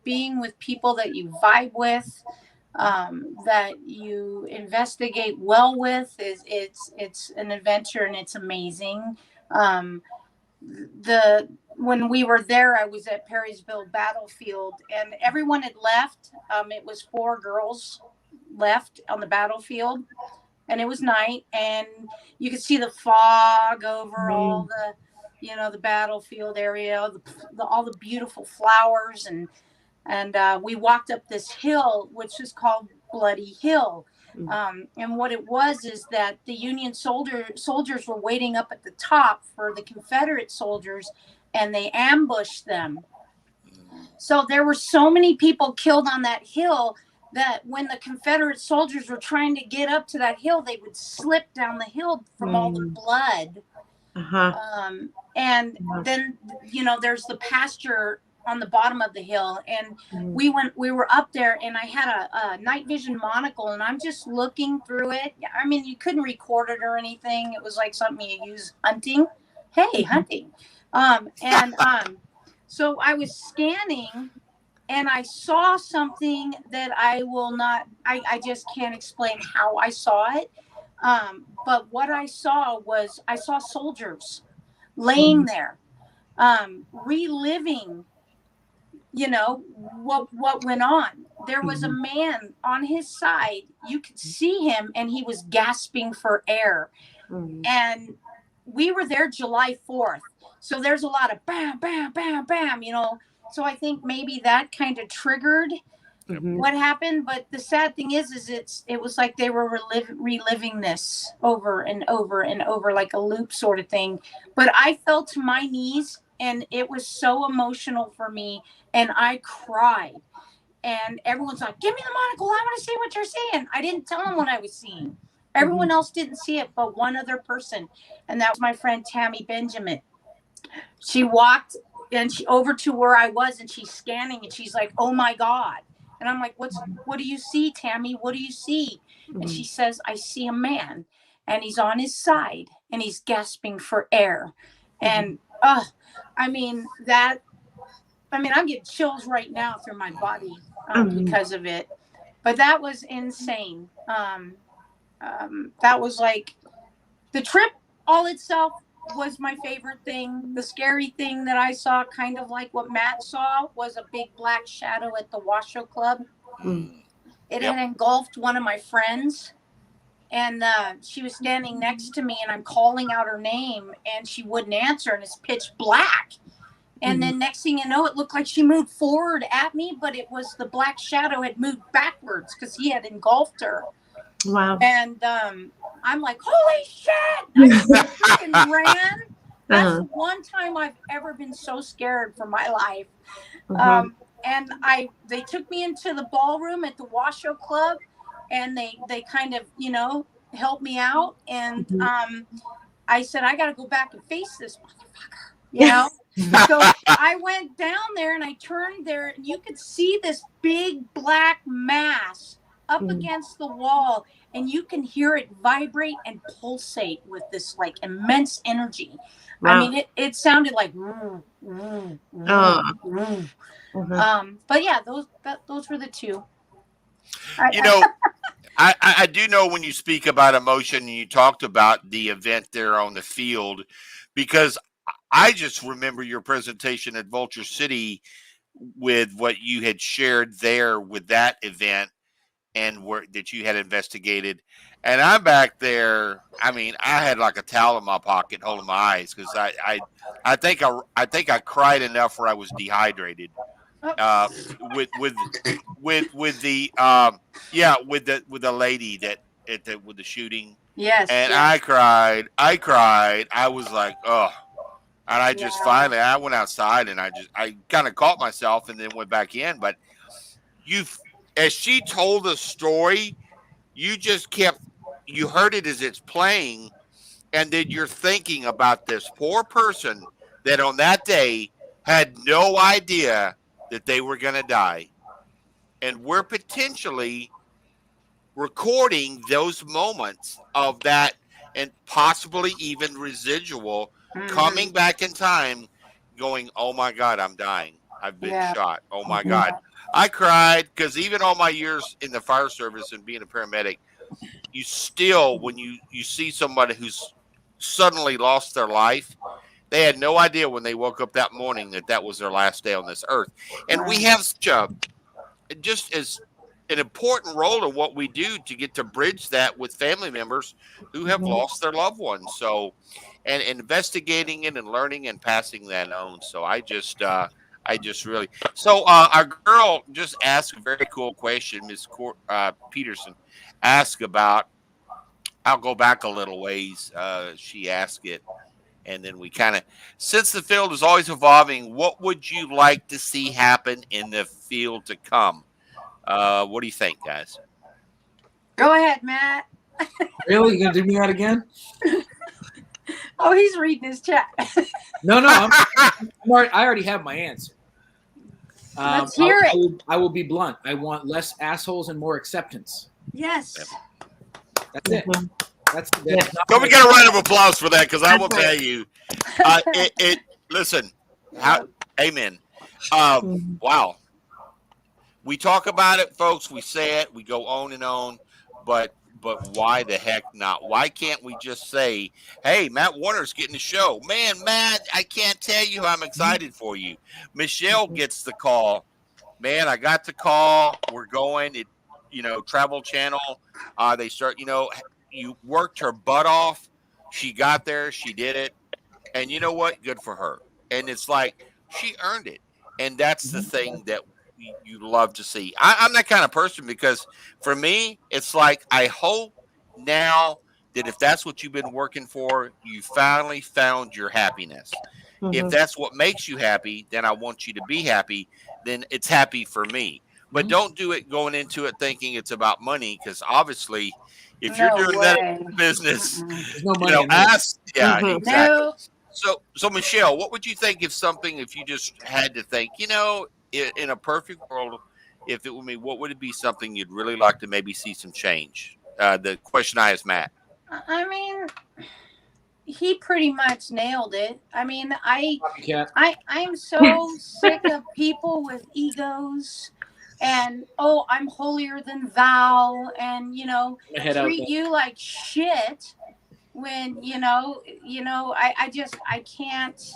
being with people that you vibe with, that you investigate well with, it's an adventure and it's amazing. When we were there, I was at Perrysville Battlefield, and everyone had left. It was 4 girls left on the battlefield, and it was night, and you could see the fog over all the battlefield area, all the beautiful flowers, and we walked up this hill, which is called Bloody Hill. And what it was is that the Union soldiers were waiting up at the top for the Confederate soldiers, and they ambushed them. So there were so many people killed on that hill that when the Confederate soldiers were trying to get up to that hill, they would slip down the hill from all the blood. And then, you know, there's the pasture on the bottom of the hill, and we were up there, and I had a night vision monocle, and I'm just looking through it. I mean, you couldn't record it or anything. It was like something you use hunting. Hey, hunting. So I was scanning, and I saw something that I just can't explain how I saw it. But what I saw was soldiers laying there, reliving, you know, what went on. There was a man on his side. You could see him, and he was gasping for air. And we were there July 4th. So there's a lot of bam, bam, bam, bam, you know. So I think maybe that kind of triggered what happened. But the sad thing is it was like they were reliving this over and over and over, like a loop sort of thing. But I fell to my knees, and it was so emotional for me, and I cried. And everyone's like, "Give me the monocle. I want to see what you're seeing." I didn't tell them what I was seeing. Everyone else didn't see it, but one other person, and that was my friend Tammy Benjamin. She walked and she over to where I was, and she's scanning, and she's like, "Oh my God." And I'm like, what do you see, Tammy? What do you see? And she says, "I see a man, and he's on his side, and he's gasping for air." And I'm getting chills right now through my body because of it. But that was insane. That was like the trip all itself was my favorite thing. The scary thing that I saw, kind of like what Matt saw, was a big black shadow at the Washoe Club. It had engulfed one of my friends, and she was standing next to me, and I'm calling out her name, and she wouldn't answer, and it's pitch black. And then next thing you know, it looked like she moved forward at me, but it was the black shadow had moved backwards because he had engulfed her. Wow. And I'm like, "Holy shit!" I freaking ran. That's the one time I've ever been so scared for my life. And they took me into the ballroom at the Washoe Club, and they kind of, you know, helped me out. And I said, "I got to go back and face this motherfucker," you know. So I went down there, and I turned there, and you could see this big black mass up against the wall, and you can hear it vibrate and pulsate with this like immense energy. Wow. I mean, it sounded like but yeah, those were the two. You know, I do know when you speak about emotion, and you talked about the event there on the field, because I just remember your presentation at Vulture City with what you had shared there with that event and that you had investigated. And I'm back there. I mean, I had like a towel in my pocket holding my eyes because I think I cried enough where I was dehydrated. With the lady with the shooting. Yes. And yes. I cried. I was like, oh. And I just finally, I went outside, and I kind of caught myself and then went back in. But as she told the story, you heard it as it's playing, and then you're thinking about this poor person that on that day had no idea that they were going to die. And we're potentially recording those moments of that, and possibly even residual coming back in time, going, "Oh my God, I'm dying. I've been shot. Oh my God." I cried because even all my years in the fire service and being a paramedic, you still, when you see somebody who's suddenly lost their life, they had no idea when they woke up that morning that was their last day on this earth. And we have just as an important role in what we do to get to bridge that with family members who have lost their loved ones. So, and investigating it and learning and passing that on. So I just really, so our girl just asked a very cool question. Miss Peterson asked about, I'll go back a little ways. She asked it, And then we kind of, since the field is always evolving, what would you like to see happen in the field to come? What do you think, guys? Go ahead, Matt. Really? You gonna do me that again? Oh, he's reading his chat. No, I already have my answer. Let's hear it. I will be blunt. I want less assholes and more acceptance. Yes. That's it. That's Don't we get a round of applause for that? Because I will tell you, listen, amen. Wow. We talk about it, folks. We say it. We go on and on. But why the heck not? Why can't we just say, hey, Matt Warner's getting the show? Man, Matt, I can't tell you how I'm excited for you. Michelle gets the call. Man, I got the call. We're going. Travel Channel. They start, you worked her butt off. She got there. She did it. And you know what? Good for her. And it's like she earned it. And that's the thing that you love to see. I'm that kind of person because for me, it's like I hope now that if that's what you've been working for, you finally found your happiness. If that's what makes you happy, then I want you to be happy. Then it's happy for me. But don't do it going into it thinking it's about money, because obviously, if you're doing that business, there's no money. Exactly. No. So Michelle, what would you think if you just had to think, in a perfect world, if it were me, what would it be something you'd really like to maybe see some change? The question I asked Matt. I mean, he pretty much nailed it. I mean, I'm so sick of people with egos and, I'm holier than thou, and, treat you like shit when, I can't,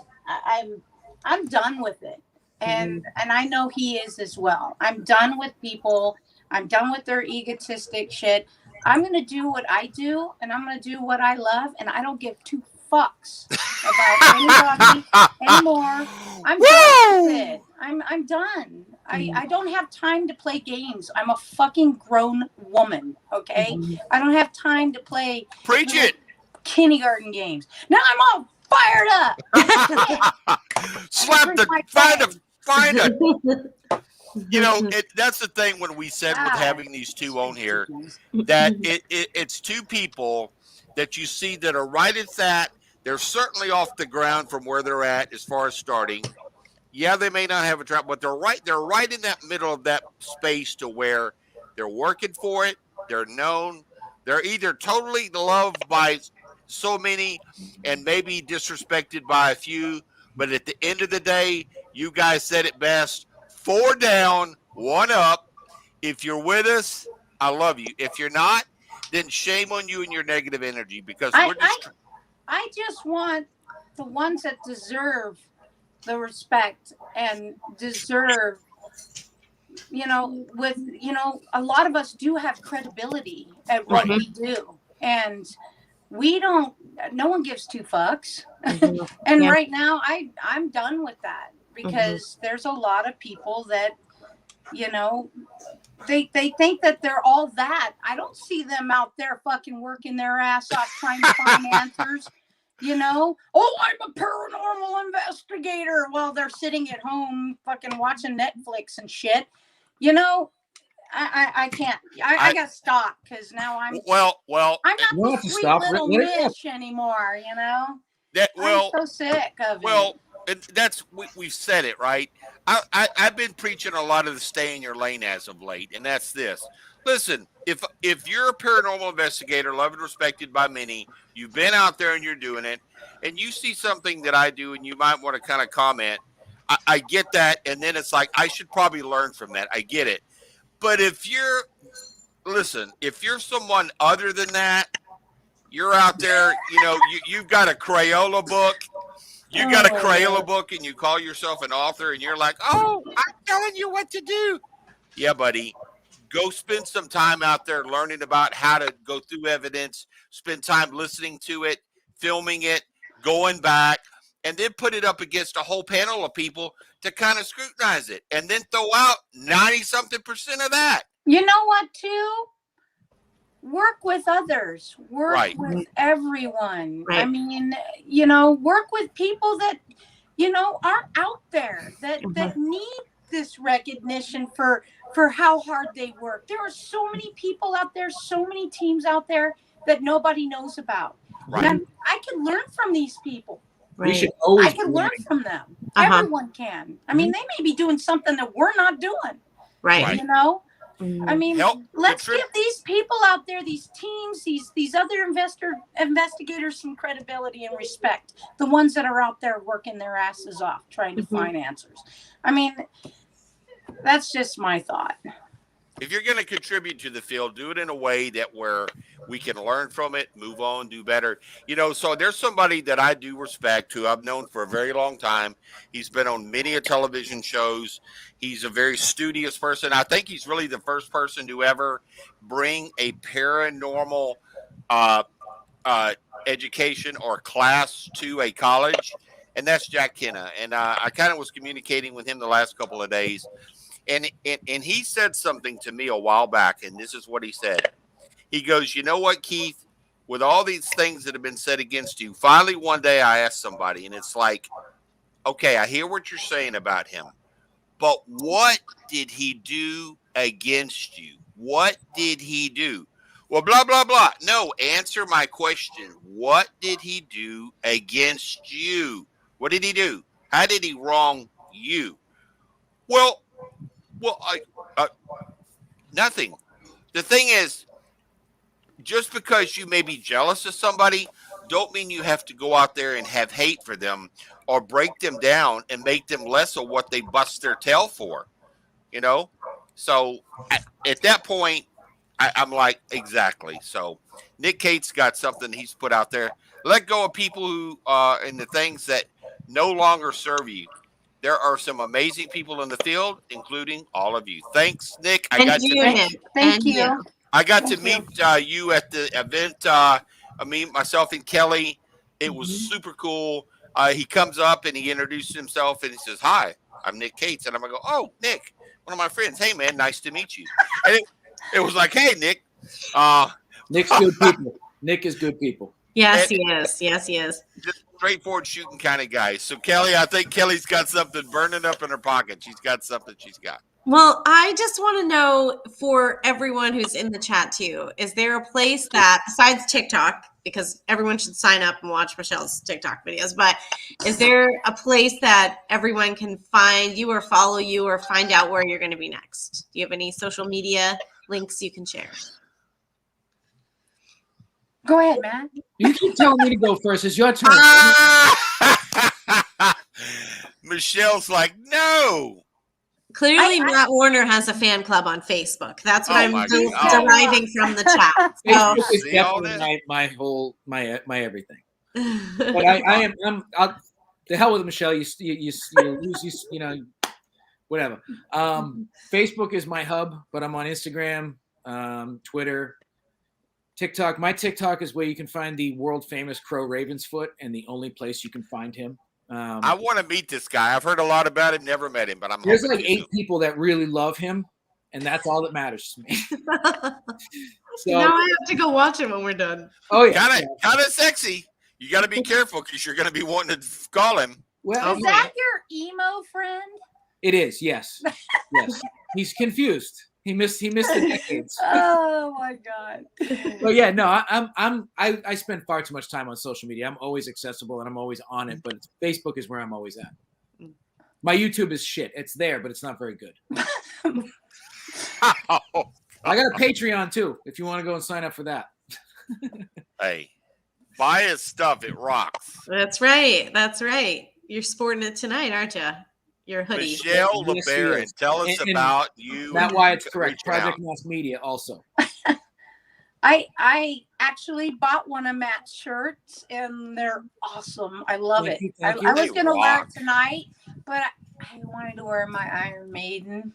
I'm done with it. And I know he is as well. I'm done with people. I'm done with their egotistic shit. I'm going to do what I do, and I'm going to do what I love, and I don't give two fucks about anybody anymore. I'm done with it. I'm done. I don't have time to play games. I'm a fucking grown woman, okay? I don't have time to play Preach it. Kindergarten games. Now I'm all fired up. Find a that's the thing when we said with having these two on here, that it's two people that you see that are right at that. They're certainly off the ground from where they're at as far as starting. Yeah, they may not have a trap, but they're right in that middle of that space to where they're working for it. They're known. They're either totally loved by so many and maybe disrespected by a few. But at the end of the day, you guys said it best. 4 down, 1 up. If you're with us, I love you. If you're not, then shame on you and your negative energy, because I just want the ones that deserve the respect and deserve, a lot of us do have credibility at what we do. And no one gives two fucks. And right now I'm done with that, because there's a lot of people that, they think that they're all that. I don't see them out there fucking working their ass off trying to find answers. I'm a paranormal investigator while they're sitting at home fucking watching Netflix and shit. I can't. I got to stop, because now I'm not the sweet little Mish anymore. I'm so sick of it. We've said it, right? I've been preaching a lot of the stay in your lane as of late, and that's this. Listen, if you're a paranormal investigator, loved and respected by many, you've been out there and you're doing it, and you see something that I do, and you might want to kind of comment. I get that, and then it's like I should probably learn from that. I get it. But if you're someone other than that, you're out there, you've got a Crayola book. You got a Crayola book and you call yourself an author and you're like, I'm telling you what to do. Yeah, buddy. Go spend some time out there learning about how to go through evidence, spend time listening to it, filming it, going back, and then put it up against a whole panel of people to kind of scrutinize it, and then throw out 90-something% of that. You know what, too? work with others, work Right. with everyone. I Right. mean, work with people that, aren't out there that need this recognition for how hard they work. There are so many people out there, so many teams out there that nobody knows about. Right. And I can learn from these people. We should Right. always I can be learn learning. from them. Uh-huh. Everyone can. I mean, they may be doing something that we're not doing. Right. Right. You know? Mhm. I mean, Help let's contrib- give these people out there, these teams, these other investigators some credibility and respect. The ones that are out there working their asses off trying to find answers. I mean, that's just my thought. If you're going to contribute to the field, do it in a way that where we can learn from it, move on, do better. So there's somebody that I do respect who I've known for a very long time. He's been on many television shows. He's a very studious person. I think he's really the first person to ever bring a paranormal education or class to a college, and that's Jack Kenna. And I kind of was communicating with him the last couple of days. And he said something to me a while back, and this is what he said. He goes, you know what, Keith? With all these things that have been said against you, finally one day I asked somebody, and it's like, okay, I hear what you're saying about him, but what did he do against you? What did he do? Well, blah, blah, blah. No, answer my question. What did he do against you? What did he do? How did he wrong you? Well, nothing. The thing is, just because you may be jealous of somebody, don't mean you have to go out there and have hate for them or break them down and make them less of what they bust their tail for. So at that point, I'm like, exactly. So Nick Cates got something he's put out there. Let go of people who and the things that no longer serve you. There are some amazing people in the field, including all of you. Thanks, Nick. I got to meet you at the event. Myself and Kelly. It was super cool. He comes up and he introduces himself and he says, "Hi, I'm Nick Cates." And I'm going to go, "Oh, Nick, one of my friends. Hey, man, nice to meet you." And it was like, "Hey, Nick." Nick's good people. Nick is good people. Yes, he is. Yes, he is. Just straightforward shooting kind of guy. So Kelly, I think Kelly's got something burning up in her pocket. She's got something she's got. Well, I just want to know for everyone who's in the chat too, is there a place that besides TikTok, because everyone should sign up and watch Michelle's TikTok videos, but is there a place that everyone can find you or follow you or find out where you're going to be next? Do you have any social media links you can share? Go ahead, man. You keep telling me to go first. It's your turn. Michelle's like, no. Clearly, Matt Warner has a fan club on Facebook. That's what I'm deriving from the chat. Facebook is definitely my everything. But I'll the hell with it, Michelle. You lose, whatever. Facebook is my hub, but I'm on Instagram, Twitter, TikTok. My TikTok is where you can find the world famous Crow Ravensfoot, and the only place you can find him. I want to meet this guy. I've heard a lot about him, never met him, but there's like 8 people that really love him, and that's all that matters to me. So now I have to go watch it when we're done. Oh yeah, kind of sexy. You got to be careful because you're going to be wanting to call him. Well, is that your emo friend? It is. Yes. Yes. He's confused. He missed the decades. Oh my God. But yeah, no, I spend far too much time on social media. I'm always accessible and I'm always on it, but Facebook is where I'm always at. My YouTube is shit. It's there, but it's not very good. I got a Patreon too, if you want to go and sign up for that. Hey, buy his stuff. It rocks. That's right. That's right. You're sporting it tonight, aren't you? Your hoodie. Michelle LeBaron, tell us about you. That's why it's correct. Project Mass Media also. I actually bought one of Matt's shirts and they're awesome. I love it. I was going to wear it tonight, but I wanted to wear my Iron Maiden.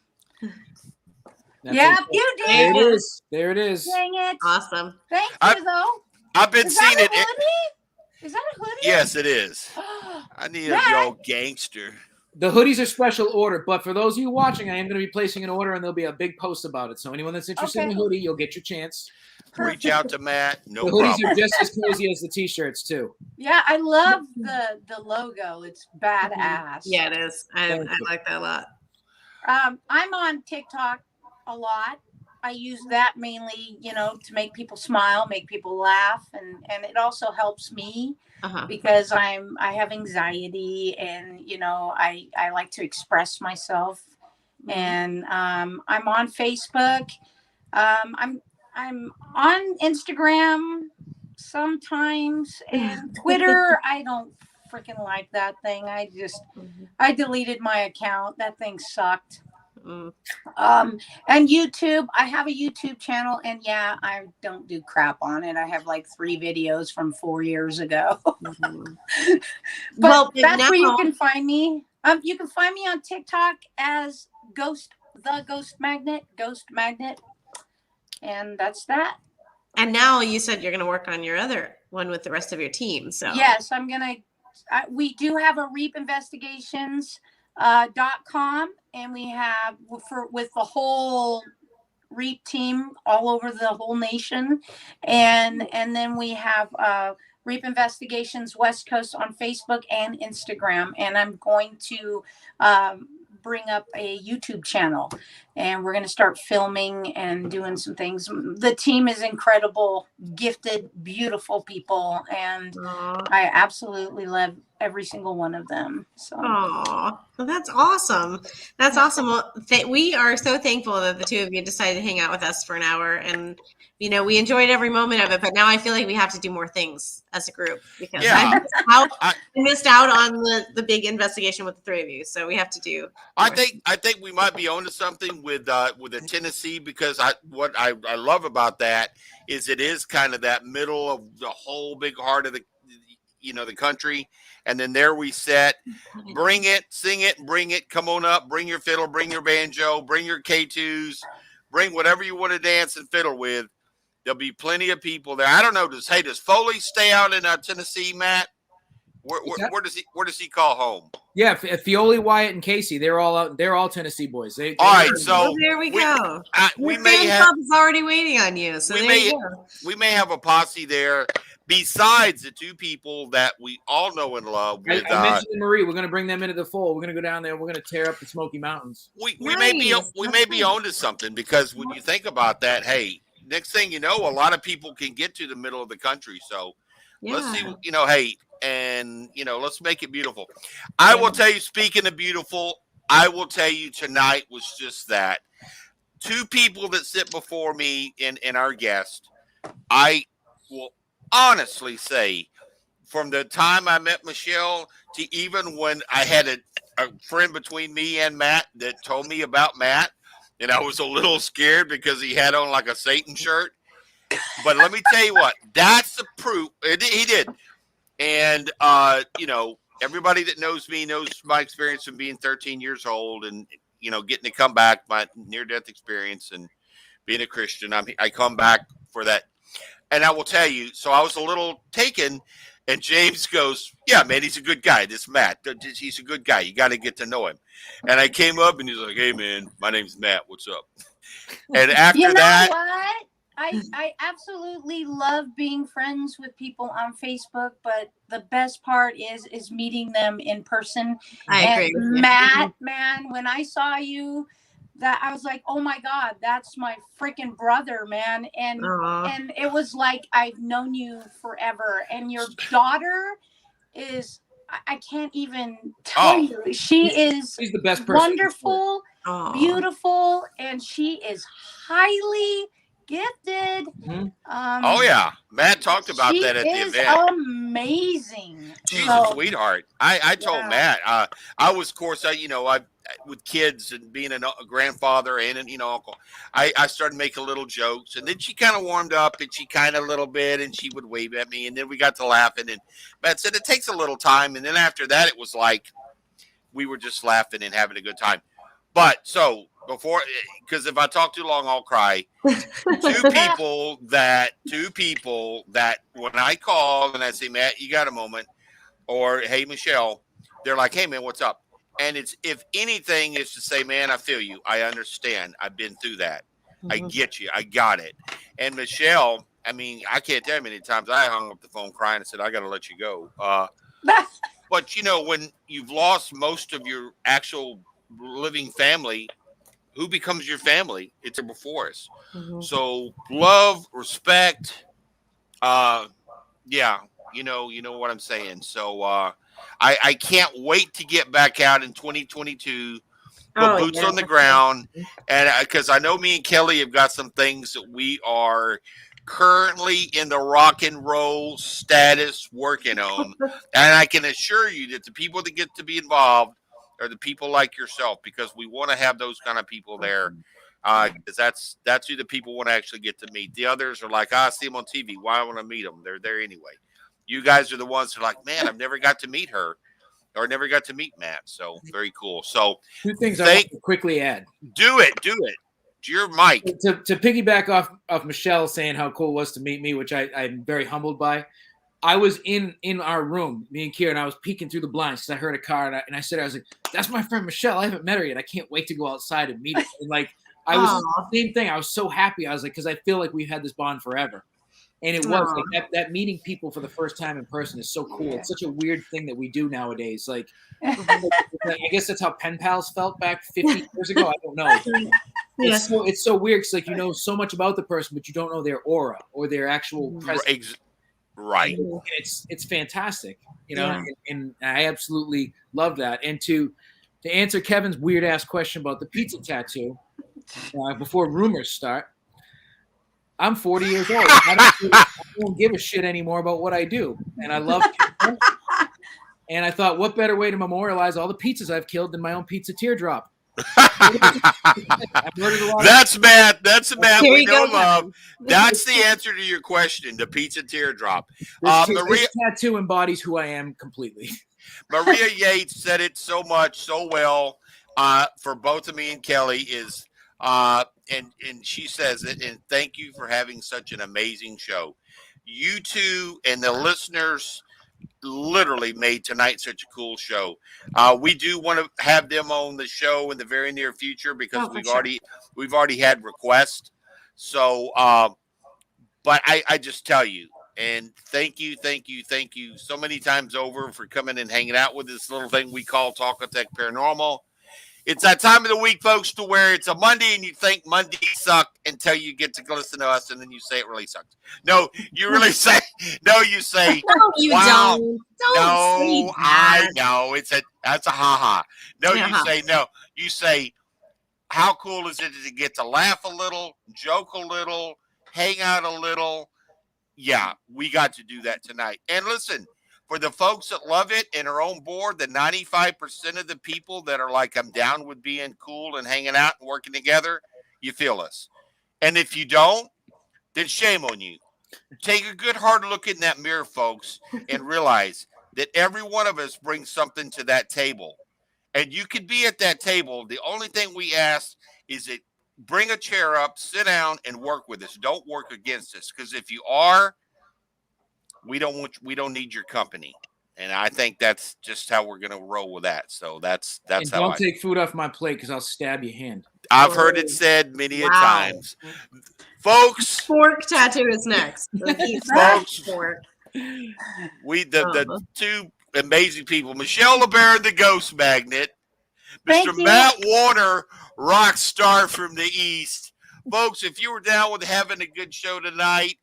Yeah, you did. There it is. Dang it. Awesome. Thank you, though. I've been seeing it. Is that a hoodie? Yes, it is. I need a yo gangster. The hoodies are special order, but for those of you watching, I am going to be placing an order, and there'll be a big post about it. So anyone that's interested in the hoodie, you'll get your chance. reach out to Matt. No The hoodies problem. are just as cozy as the t-shirts too. Yeah, I love the logo. It's badass. Yeah, it is. I Thank you. like that a lot. I'm on TikTok a lot. I use that mainly, to make people smile, make people laugh, and it also helps me because I have anxiety, and I like to express myself. And I'm on Facebook. I'm on Instagram sometimes, and Twitter. I don't freaking like that thing. I deleted my account. That thing sucked. And YouTube, I have a YouTube channel, and yeah, I don't do crap on it. I have like 3 videos from 4 years ago. But that's where you can find me. You can find me on TikTok as Ghost Magnet, and that's that. And now you said you're going to work on your other one with the rest of your team. So yes, we do have a reapinvestigations.com, and we have with the whole REAP team all over the whole nation, and then we have REAP Investigations West Coast on Facebook and Instagram, and I'm going to bring up a YouTube channel, and we're going to start filming and doing some things. The team is incredible, gifted, beautiful people, and I absolutely love every single one of them. So, well, that's awesome. That's awesome. Well, we are so thankful that the two of you decided to hang out with us for an hour, and we enjoyed every moment of it. But now I feel like we have to do more things as a group because I missed out on the big investigation with the 3 of you. So we have to do. I think we might be onto something with the Tennessee, because what I love about that is it is kind of that middle of the whole big heart of the country, and then there we set. Bring it, sing it, bring it. Come on up, bring your fiddle, bring your banjo, bring your K2s, bring whatever you want to dance and fiddle with. There'll be plenty of people there. I don't know. Does Foley stay out in Tennessee, Matt? Where does he call home? Yeah, Fioli, Wyatt, and Casey, they're all out. They're all Tennessee boys. All right, so there we go. We may have club's already waiting on you. So we may have a posse there besides the 2 people that we all know and love. I mentioned Marie. We're going to bring them into the fold. We're going to go down there. We're going to tear up the Smoky Mountains. We may be onto something, because when you think about that, hey, next thing you know, a lot of people can get to the middle of the country. So let's see, hey. And, let's make it beautiful. I will tell you, speaking of beautiful, I will tell you tonight was just that. 2 people that sit before me and our guest, I will honestly say, from the time I met Michelle to even when I had a friend between me and Matt that told me about Matt, and I was a little scared because he had on like a Satan shirt. But let me tell you what, that's the proof. He did. And, everybody that knows me knows my experience from being 13 years old and, getting to come back, my near-death experience and being a Christian. I come back for that. And I will tell you, so I was a little taken, and James goes, yeah, man, he's a good guy. This Matt, he's a good guy. You got to get to know him. And I came up, and he's like, hey, man, my name's Matt. What's up? And after that. What? I absolutely love being friends with people on Facebook, but the best part is meeting them in person. I agree. Matt, man, when I saw you, that I was like, oh my God, that's my freaking brother, man. And it was like I've known you forever. And your daughter is, I can't even tell you. She's the best person. Wonderful, beautiful, and she is highly gifted. Yeah, Matt talked about that at the event. Amazing. She's a sweetheart. I told Matt. I was, of course, I with kids and being a grandfather and uncle, I started making little jokes, and then she kind of warmed up, and she kind of a little bit, and she would wave at me, and then we got to laughing, and Matt said it takes a little time, and then after that it was like we were just laughing and having a good time. But so before, because if I talk too long, I'll cry. Two people that when I call and I say, Matt, you got a moment, or hey, Michelle, they're like, hey, man, what's up? And it's, if anything, is to say, man, I feel you. I understand. I've been through that. I get you. I got it. And Michelle, I mean, I can't tell you how many times I hung up the phone crying and said, I got to let you go. But, you know, when you've lost most of your actual living family, who becomes your family? It's before us. Mhm. So love, respect, yeah, you know what I'm saying. So I can't wait to get back out in 2022, put boots yeah. on the ground, and because I know me and Kelly have got some things that we are currently in the rock and roll status working on, and I can assure you that the people that get to be involved are the people like yourself, because we want to have those kind of people there. Because that's who the people want to actually get to meet. The others are like, I see them on TV. Why I want to meet them? They're there anyway. You guys are the ones that are like, man, I've never got to meet her, or never got to meet Matt. So very cool. So Two things I want to quickly add. Do it. To your mic. To piggyback off Michelle saying how cool it was to meet me, which I'm very humbled by. I was in our room, me and Kira, and I was peeking through the blinds because I heard a car, and I said, I was like, that's my friend Michelle. I haven't met her yet. I can't wait to go outside and meet her. And like, I was the same thing. I was so happy. I was like, because I feel like we've had this bond forever. And it was like that meeting people for the first time in person is so cool. It's such a weird thing that we do nowadays. Like, I guess that's how pen pals felt back 50 years ago. I don't know. It's so weird because like you know so much about the person, but you don't know their aura or their actual presence. Right. And it's fantastic, you know, and I absolutely love that. And to answer Kevin's weird ass question about the pizza tattoo, before rumors start. I'm 40 years old. I don't give a shit anymore about what I do. And I love pizza. And I thought, what better way to memorialize all the pizzas I've killed than my own pizza teardrop? That's Matt. That's Matt. We know love. That's the answer to your question, the pizza teardrop. This tattoo embodies who I am completely. Maria Yates said it so much, so well, for both of me and Kelly is and she says it, and thank you for having such an amazing show. You two and the listeners literally made tonight such a cool show. We do want to have them on the show in the very near future because we've already had requests. So but I just tell you, and thank you so many times over for coming and hanging out with this little thing we call Talk of Tech Paranormal. It's that time of the week, folks, to where it's a Monday and you think Monday suck until you get to listen to us, and then you say it really sucks. No, you really say, no, you say, no, you wow, don't. No, say that. I know. That's a ha-ha. No, you say, how cool is it to get to laugh a little, joke a little, hang out a little? Yeah, we got to do that tonight. And listen, for the folks that love it and are on board, the 95% of the people that are like, I'm down with being cool and hanging out and working together, you feel us. And if you don't, then shame on you. Take a good hard look in that mirror, folks, and realize that every one of us brings something to that table. And you could be at that table. The only thing we ask is that bring a chair up, sit down, and work with us. Don't work against us, because if you are, we don't need your company. And I think that's just how we're gonna roll with that. So that's and how. Don't take food off my plate because I'll stab your hand. I've heard it said many a times, folks. Fork tattoo is next. Folks, fork. The two amazing people, Michelle LeBaron, the Ghost Magnet, Mr. Matt Warner, rock star from the East. Folks, if you were down with having a good show tonight,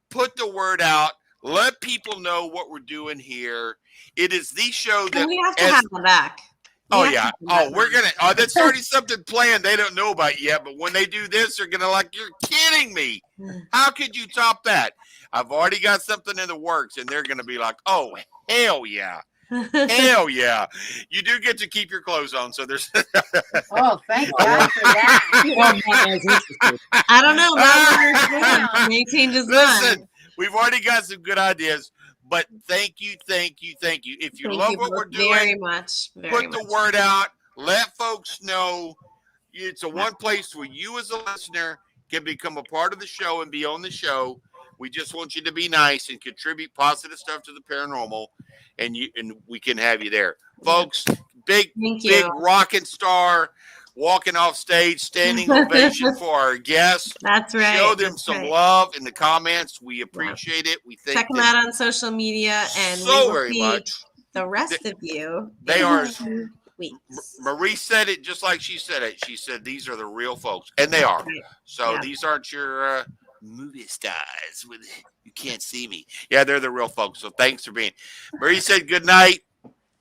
put the word out. Let people know what we're doing here. It is the show that we have to have them back. We're gonna. That's already something planned. They don't know about yet, but when they do this, they're gonna like, you're kidding me. How could you top that? I've already got something in the works, and they're gonna be like, oh hell yeah. Hell yeah. You do get to keep your clothes on, so there's oh, thank God for that. I don't know. Maintain his Listen, we've already got some good ideas, but thank you. If you love what we're doing, very much. Put the word out. Let folks know it's a one place where you as a listener can become a part of the show and be on the show. We just want you to be nice and contribute positive stuff to the paranormal, and we can have you there, folks. Big rockin' star. walking off stage, standing ovation for our guests. That's right. Show them That's some right. love in the comments. We appreciate it. We thank Check them them out on social media, and we so will very see much. the rest of you. They in are. 2 weeks. Marie said it just like she said it. She said these are the real folks, and they are. Right. So Yeah. these aren't your movie stars with you can't see me. Yeah, they're the real folks. So thanks for being. Marie said good night.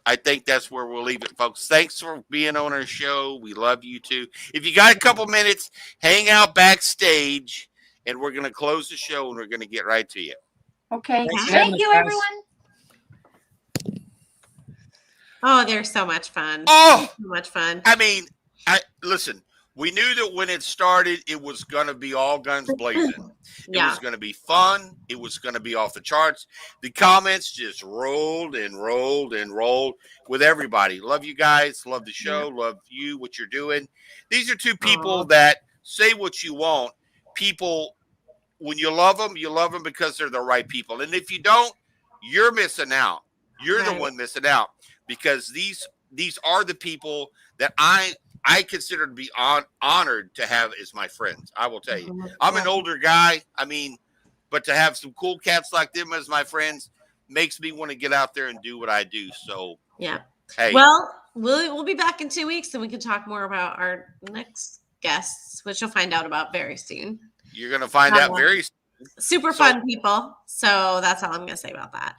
I think that's where we'll leave it, folks. Thanks for being on our show. We love you too. If you got a couple minutes, hang out backstage, and we're going to close the show, and we're going to get right to you. Okay. Thanks for Thank having you, us, guys. everyone. Oh, they're so much fun. Oh, So much fun. I mean, listen. We knew that when it started, it was going to be all guns blazing. It Yeah. was going to be fun. It was going to be off the charts. The comments just rolled and rolled and rolled with everybody. Love you guys. Love the show. Love you, what you're doing. These are two people that say what you want. People, when you love them because they're the right people. And if you don't, you're missing out. You're the one missing out, because these are the people that I consider to be honored to have as my friends. I will tell you, I'm an older guy. I mean, but to have some cool cats like them as my friends makes me want to get out there and do what I do. So yeah. Hey, Well, we'll be back in 2 weeks, and we can talk more about our next guests, which you'll find out about very soon. you're gonna find out very soon. Super fun people. So that's all I'm gonna say about that.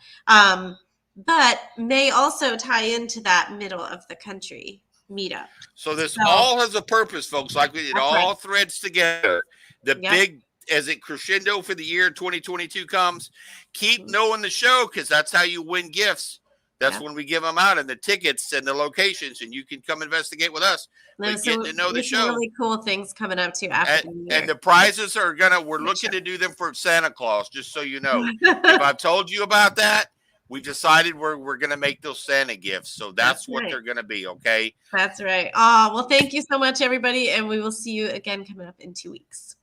But may also tie into that middle of the country meetup. So this all has a purpose, folks. Like it all threads together. The big, as it crescendo for the year 2022 comes, keep knowing the show, because that's how you win gifts. That's when we give them out, and the tickets and the locations, and you can come investigate with us. But getting to know the show. Really cool things coming up too after the year. And the prizes are we're looking to do them for Santa Claus, just so you know. If I've told you about that, we decided we're gonna make those Santa gifts. So that's what they're gonna be, okay? That's right. Oh, well, thank you so much, everybody, and we will see you again coming up in 2 weeks.